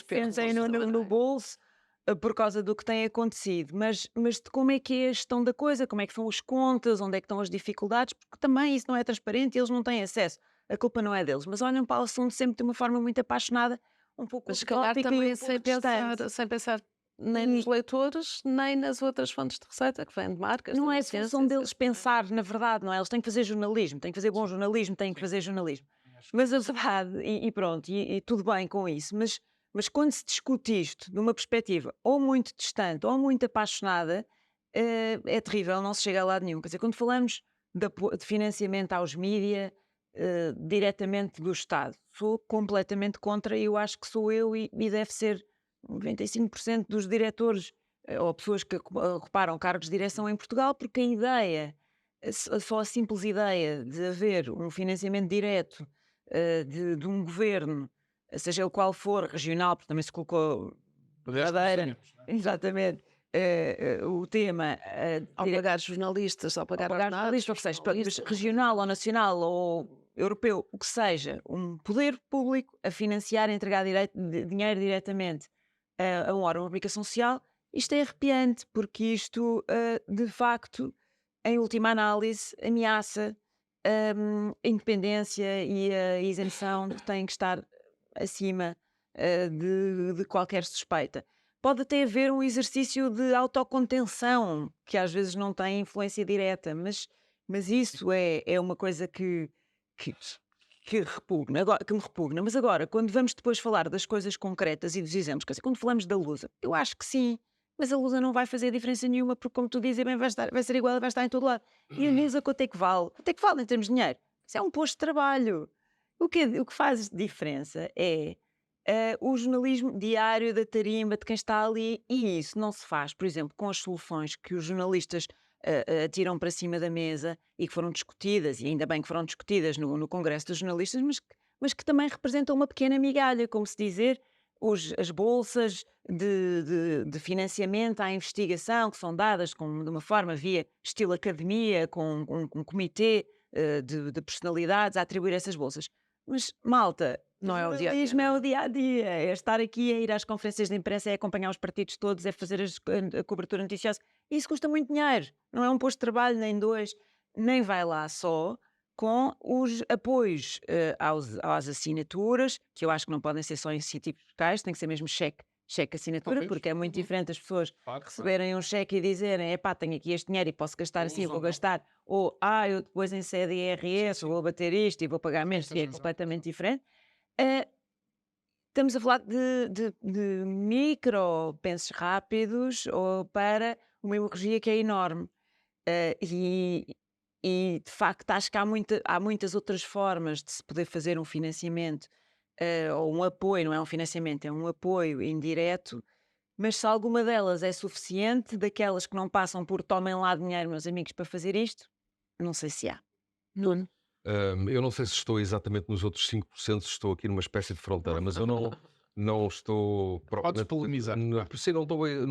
pensem no bolso por causa do que tem acontecido, mas de como é que é a gestão da coisa, como é que são as contas, onde é que estão as dificuldades, porque também isso não é transparente e eles não têm acesso. A culpa não é deles, mas olham para o assunto sempre de uma forma muito apaixonada, um pouco Mas se calhar utópica e também um pouco sem pensar nem nos leitores, nem nas outras fontes de receita que vêm de marcas. Não da é ciência, função deles pensar, na verdade, não é? Eles têm que fazer jornalismo, têm que fazer bom jornalismo, têm que fazer jornalismo. Mas a verdade, e pronto, e tudo bem com isso, Mas quando se discute isto de uma perspectiva ou muito distante ou muito apaixonada, é terrível, não se chega a lado nenhum. Quer dizer, quando falamos de financiamento aos mídia, diretamente do Estado, sou completamente contra e eu acho que sou eu e deve ser 95% dos diretores ou pessoas que ocuparam cargos de direção em Portugal, porque a ideia, só a simples ideia de haver um financiamento direto de um governo, seja ele qual for, regional, porque também se colocou Pudeste Madeira, conhecer, não é? exatamente, o tema Ao pagar jornalistas, ao pagar pagar ordenados, jornalistas, ou que seja, mas jornalistas. regional ou nacional ou europeu, o que seja, um poder público a financiar e entregar dinheiro diretamente a um órgão de comunicação social, isto é arrepiante, porque isto, de facto, em última análise, ameaça a independência e a isenção que têm que estar acima de qualquer suspeita. Pode até haver um exercício de autocontenção, que às vezes não tem influência direta, mas isso é uma coisa que, que repugna, que me repugna. Mas agora, quando vamos depois falar das coisas concretas e dos exemplos, quer dizer, quando falamos da Lusa, eu acho que sim, mas a Lusa não vai fazer diferença nenhuma, porque, como tu dizes, bem, vai ser igual, vai estar em todo lado. E a mesa, quanto é que vale? Quanto é que vale em termos de dinheiro? Isso é um posto de trabalho. O que faz diferença é o jornalismo diário da tarimba de quem está ali, e isso não se faz, por exemplo, com as soluções que os jornalistas tiram para cima da mesa e que foram discutidas, e ainda bem que foram discutidas no Congresso dos Jornalistas, mas que também representam uma pequena migalha, como se dizer, as bolsas de financiamento à investigação que são dadas de uma forma via estilo academia, com um comitê de personalidades a atribuir essas bolsas. Mas, malta, Não é o dia a dia, jornalismo é não é? o dia a dia, é estar aqui, é ir às conferências de imprensa, é acompanhar os partidos todos, é fazer a cobertura noticiosa. Isso custa muito dinheiro, não é um posto de trabalho, nem dois, nem vai lá só com os apoios às assinaturas, que eu acho que não podem ser só incentivos fiscais, tem que ser mesmo cheque assinatura, Talvez. porque é muito diferente as pessoas Claro, receberem um cheque e dizerem, epá, tenho aqui este dinheiro e posso gastar assim, Usam, vou não. gastar, ou eu depois em sede IRS vou bater isto e vou pagar menos, que é sim. completamente diferente. Eh, Estamos a falar de micro pensos rápidos ou para uma hemorragia que é enorme. E de facto acho que há muitas outras formas de se poder fazer um financiamento ou um apoio, não é um financiamento, é um apoio indireto, mas se alguma delas é suficiente, daquelas que não passam por tomem lá dinheiro, meus amigos, para fazer isto, não sei se há. Nuno. Eu não sei se estou exatamente nos outros 5%, se estou aqui numa espécie de fronteira, mas eu não estou Podes propriamente. polemizar. Por si não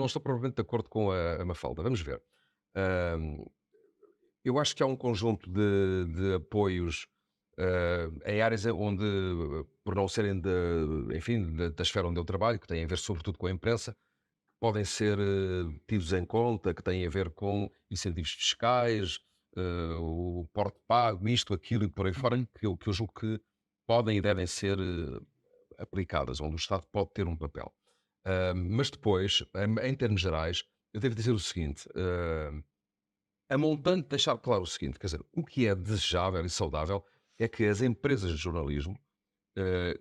estou propriamente de acordo com a Mafalda. Vamos ver. Ahm, eu acho que há um conjunto de apoios em áreas onde, por não serem enfim, da esfera onde eu trabalho, que têm a ver sobretudo com a imprensa, podem ser tidos em conta, que têm a ver com incentivos fiscais, o porte pago, isto, aquilo e por aí fora, que eu julgo que podem e devem ser aplicadas, onde o Estado pode ter um papel. Mas depois, em termos gerais, eu devo dizer o seguinte: a montante deixar claro o seguinte, quer dizer, o que é desejável e saudável é que as empresas de jornalismo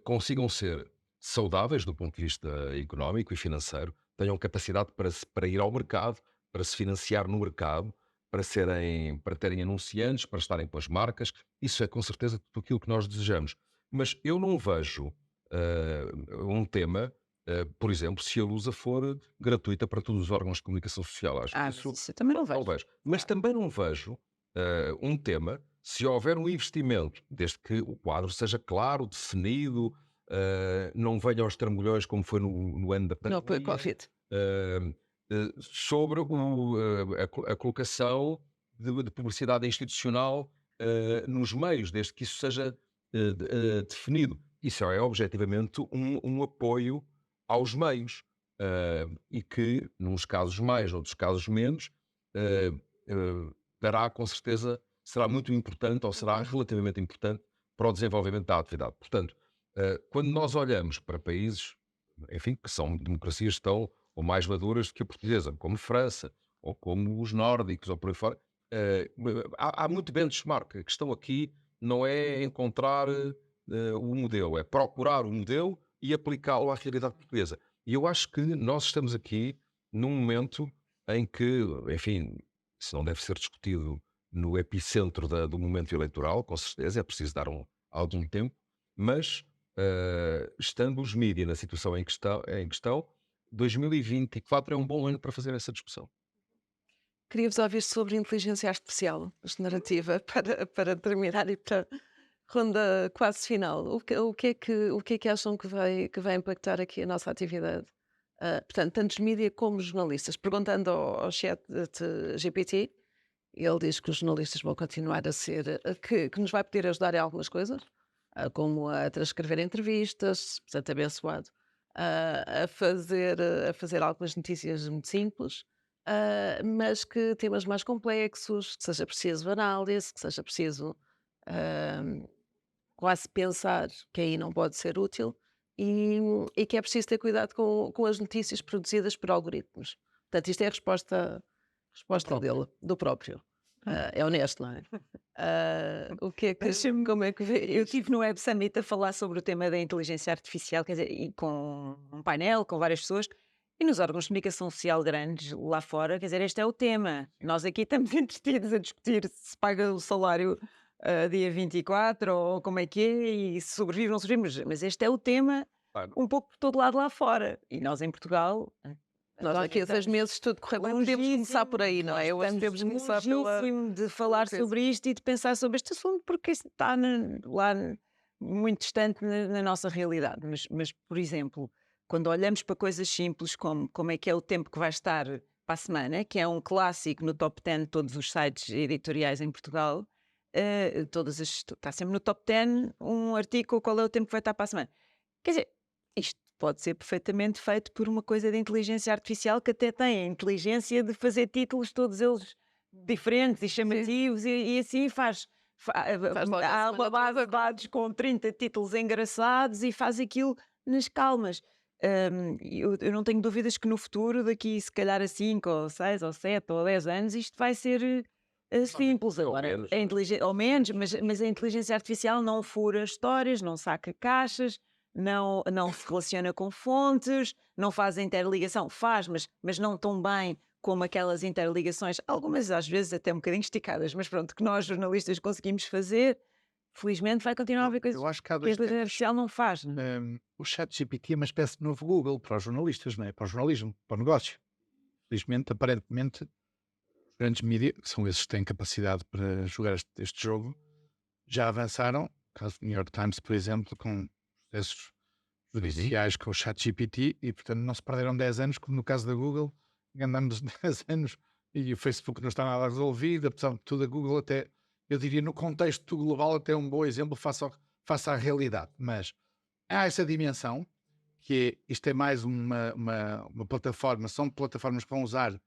consigam ser saudáveis do ponto de vista económico e financeiro, tenham capacidade para ir ao mercado, para se financiar no mercado, para terem anunciantes, para estarem com as marcas. Isso é com certeza tudo aquilo que nós desejamos. Mas eu não vejo um tema, por exemplo, se a Lusa for gratuita para todos os órgãos de comunicação social. Acho que Mas isso isso eu também não não vejo. vejo. Mas também não vejo um tema, se houver um investimento, desde que o quadro seja claro, definido, não venha aos trambolhões como foi no ano da Não apoio pandemia, Covid. sobre a colocação de publicidade institucional nos meios, desde que isso seja definido. Isso é objetivamente um apoio aos meios e que, nos casos mais, outros casos menos, eh, dará com certeza, será muito importante ou será relativamente importante para o desenvolvimento da atividade. Portanto, quando nós olhamos para países, enfim, que são democracias tão ou mais maduras do que a portuguesa, como França, ou como os nórdicos, ou por aí fora, há muito benchmark. A questão aqui não é encontrar o modelo, é procurar o modelo e aplicá-lo à realidade portuguesa. E eu acho que nós estamos aqui num momento em que, enfim, isso não deve ser discutido no epicentro do momento eleitoral, com certeza, é preciso dar algum tempo, mas estando os mídias na situação em questão, 2024 é um bom ano para fazer essa discussão. Queria-vos ouvir sobre inteligência artificial, narrativa, para terminar e para ronda quase final. O que é que acham que vai impactar aqui a nossa atividade? Portanto, tanto os mídia como os jornalistas. Perguntando ao chat de GPT, ele diz que os jornalistas vão continuar a ser, que nos vai poder ajudar em algumas coisas, como a transcrever entrevistas, portanto, abençoado, a fazer algumas notícias muito simples, mas que temas mais complexos, que seja preciso análise, que seja preciso ah, quase pensar que aí não pode ser útil e que é preciso ter cuidado com as notícias produzidas por algoritmos. Portanto, isto é a resposta dele, do próprio. É honesto, não é? O que é que, Deixa-me- como é que vê Eu isto? estive no Web Summit a falar sobre o tema da inteligência artificial, quer dizer, e com um painel, com várias pessoas, e nos órgãos de comunicação social grandes lá fora, quer dizer, este é o tema. Nós aqui estamos entretidos a discutir se paga o salário dia 24 ou como é que é, e se sobrevive ou não sobrevive, mas este é o tema Claro. um pouco por todo lado lá fora. E nós em Portugal. Nós daqui a 6 meses tudo correr bem, podemos começar por aí, não é? Eu acho que temos de começar pela... longíssimo de falar coisa. sobre isto e de pensar sobre este assunto, porque isso está muito distante na nossa realidade. Mas, por exemplo, quando olhamos para coisas simples como é que é o tempo que vai estar para a semana, que é um clássico no top 10 de todos os sites editoriais em Portugal, está sempre no top 10 um artigo qual é o tempo que vai estar para a semana. Quer dizer, isto pode ser perfeitamente feito por uma coisa de inteligência artificial que até tem a inteligência de fazer títulos, todos eles diferentes e chamativos, e assim faz. Faz logo a Há semana uma base toda. de dados com 30 títulos engraçados e faz aquilo nas calmas. Eu não tenho dúvidas que no futuro, daqui se calhar a 5 ou 6 ou 7 ou 10 anos, isto vai ser simples. Ou Agora, menos, ou menos, mas a inteligência artificial não fura histórias, não saca caixas, não se relaciona com fontes, não faz interligação. Faz, mas não tão bem como aquelas interligações, algumas às vezes até um bocadinho esticadas, mas pronto, que nós jornalistas conseguimos fazer. Felizmente vai continuar a haver coisas Eu acho que há que a dois inteligência temas. artificial não faz. Não é? O chat GPT é uma espécie de novo Google para os jornalistas, não é? Para o jornalismo, para o negócio. Felizmente, aparentemente, os grandes mídias, que são esses que têm capacidade para jogar este jogo, já avançaram, caso do New York Times, por exemplo, com processos judiciais com o chat GPT e, portanto, não se perderam 10 anos, como no caso da Google, andamos 10 anos e o Facebook não está nada resolvido, apesar de tudo, a Google até, eu diria, no contexto global, até é um bom exemplo face à realidade. Mas há essa dimensão, que isto é mais uma plataforma, são plataformas que vão usar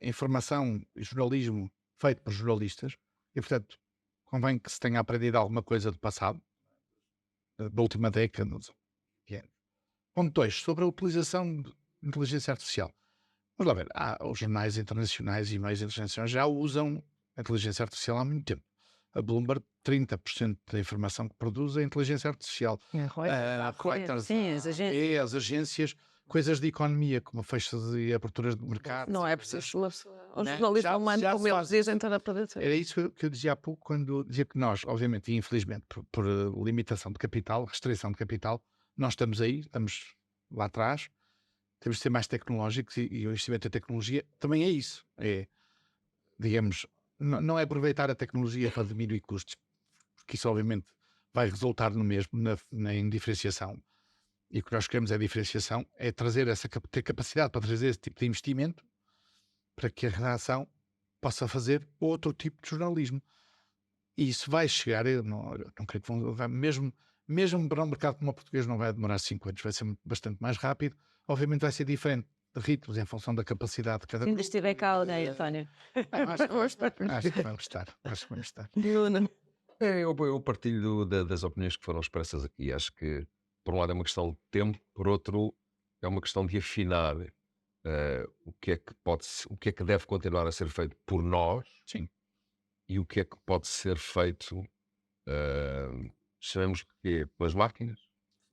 informação e jornalismo feito por jornalistas e, portanto, convém que se tenha aprendido alguma coisa do passado, da última década. Ponto 2, sobre a utilização de inteligência artificial. Vamos lá ver, os jornais internacionais e meios internacionais já usam a inteligência artificial há muito tempo. A Bloomberg, 30% da informação que produz é inteligência artificial. A Reuters, Sim, as agências. as agências, coisas de economia, como fechas e aberturas de mercado. Não é preciso uma pessoa, um Né? jornalista Já- humano já como se eles faz dizem, estar para dentro. Era isso que eu dizia há pouco, quando dizia que nós, obviamente, e infelizmente, por limitação de capital, restrição de capital, nós estamos aí, estamos lá atrás, temos de ser mais tecnológicos e o investimento em tecnologia também é isso. É, digamos, não é aproveitar a tecnologia para diminuir custos, porque isso obviamente vai resultar no mesmo, em diferenciação. E o que nós queremos é diferenciação, é trazer ter capacidade para trazer esse tipo de investimento para que a redação possa fazer outro tipo de jornalismo. E isso vai chegar, eu não creio que mesmo para um mercado como o português não vai demorar 5 anos, vai ser bastante mais rápido. Obviamente vai ser diferente de ritmos em função da capacidade de cada Se ainda estiver cá alguém, António. Acho que vamos estar. Acho que vamos estar. Eu partilho das opiniões que foram expressas aqui. Acho que, por um lado, é uma questão de tempo, por outro, é uma questão de afinar o que é que deve continuar a ser feito por nós. Sim. E o que é que pode ser feito, chamemos que pelas máquinas,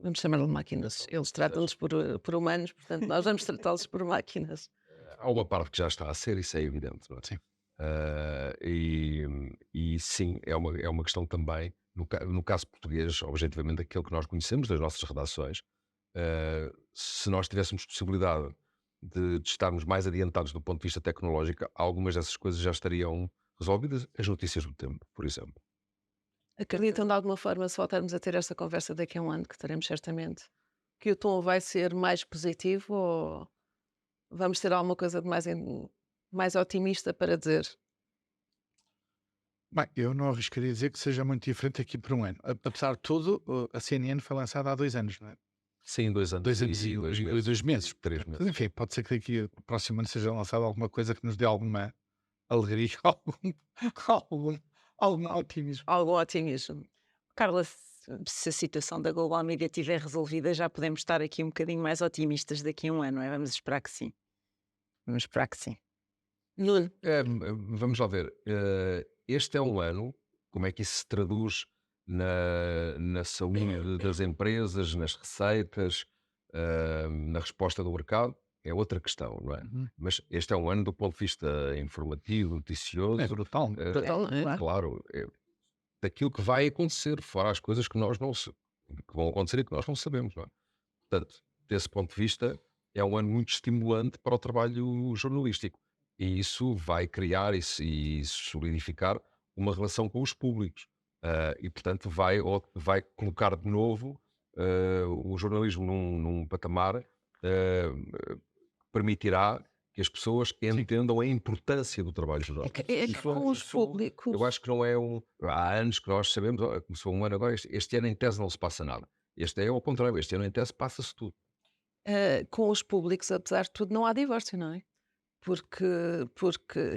Vamos chamar-lhe máquinas. Eles tratam-nos por humanos, portanto, nós vamos tratá-los por máquinas. Há uma parte que já está a ser, isso é evidente, não é? Sim. E sim, é uma questão também, no caso português, objetivamente aquele que nós conhecemos das nossas redações, se nós tivéssemos possibilidade de estarmos mais adiantados do ponto de vista tecnológico, algumas dessas coisas já estariam resolvidas. As notícias do tempo, por exemplo. Acreditam de alguma forma, se voltarmos a ter esta conversa daqui a um ano, que teremos certamente, que o tom vai ser mais positivo ou vamos ter alguma coisa de mais otimista para dizer? Bem, eu não arriscaria dizer que seja muito diferente aqui por um ano. Apesar de tudo, a CNN foi lançada há 2 anos, não é? Sim, 2 anos. 2 anos e 2 meses. 3 Mas, meses. enfim, pode ser que daqui ao próximo ano seja lançada alguma coisa que nos dê alguma alegria, algum otimismo. Algum otimismo? Carla, se a situação da Global Media estiver resolvida, já podemos estar aqui um bocadinho mais otimistas daqui a um ano, não é? Vamos esperar que sim. Vamos esperar que sim. Nuno, Vamos lá ver. Este é um ano, como é que isso se traduz na saúde das empresas, nas receitas, na resposta do mercado? É outra questão, não é? Uhum. Mas este é um ano do ponto de vista informativo, noticioso. É brutal. brutal, não é? Claro, daquilo que vai acontecer, fora as coisas que que vão acontecer e que nós não sabemos, não é? Portanto, desse ponto de vista, é um ano muito estimulante para o trabalho jornalístico. E isso vai criar e solidificar uma relação com os públicos. E, portanto, vai colocar de novo o jornalismo num patamar que permitirá que as pessoas entendam a importância do trabalho jornalístico. É que com os públicos. Eu acho que não é há anos que nós sabemos, começou um ano agora, este ano em tese não se passa nada. Este é ao contrário, este ano em tese passa-se tudo. Com os públicos, apesar de tudo, não há divórcio, não é? Porque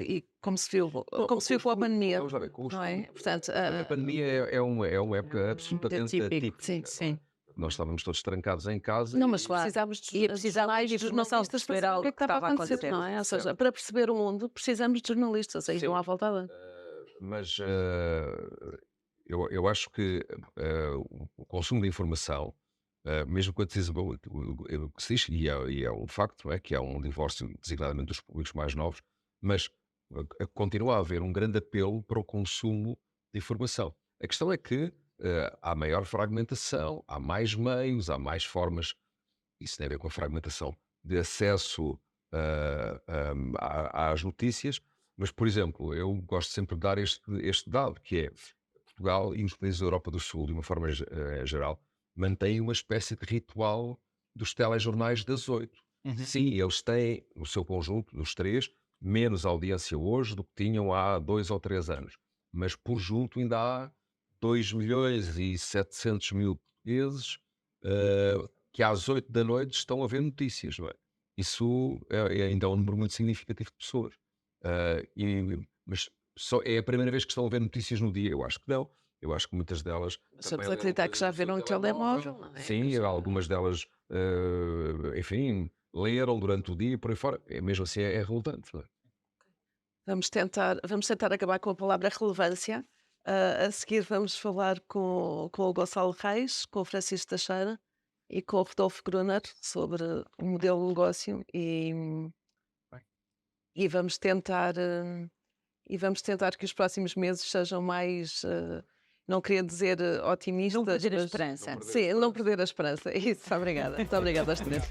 e como se viu com a pandemia, Vamos lá ver, com os não é? públicos, Portanto, a pandemia é uma época absolutamente atípico, atípica. sim. Nós estávamos todos trancados em casa. não, mas Claro. precisávamos de E precisávamos jornais de e informação, jornalistas perceber para saber o algo que é que estava a estava a acontecer, não é? Ou Certo. seja, para perceber o mundo, precisamos de jornalistas, aí Sim. não há volta a dar. Mas eu acho que o consumo de informação, mesmo quando se diz o que se diz, e é um facto, não é? Que há um divórcio designadamente dos públicos mais novos, mas continua a haver um grande apelo para o consumo de informação. A questão é que há maior fragmentação, há mais meios, há mais formas, isso tem a ver com a fragmentação de acesso às notícias, mas, por exemplo, eu gosto sempre de dar este dado, que é Portugal e os países da Europa do Sul, de uma forma geral, mantêm uma espécie de ritual dos telejornais das 8. Uhum. Sim, eles têm, no seu conjunto, dos três, menos audiência hoje do que tinham há 2 ou 3 anos. Mas, por junto, ainda há 2.700.000 portugueses que às 8 da noite estão a ver notícias, não é? Isso ainda é um número muito significativo de pessoas. Mas só é a primeira vez que estão a ver notícias no dia? Eu acho que não. Eu acho que muitas delas. Estamos a acreditar que já viram o telemóvel, não é? Sim, algumas delas, enfim, leram durante o dia e por aí fora. Mesmo assim é revoltante, não é? Vamos tentar acabar com a palavra relevância. A seguir vamos falar com o Gonçalo Reis, com o Francisco Teixeira e com o Rodolfo Gruner sobre o modelo de negócio e vamos tentar que os próximos meses sejam mais, não queria dizer otimistas, Não perder a mas esperança. sim, não perder a esperança. Isso, obrigada. Muito obrigada aos três.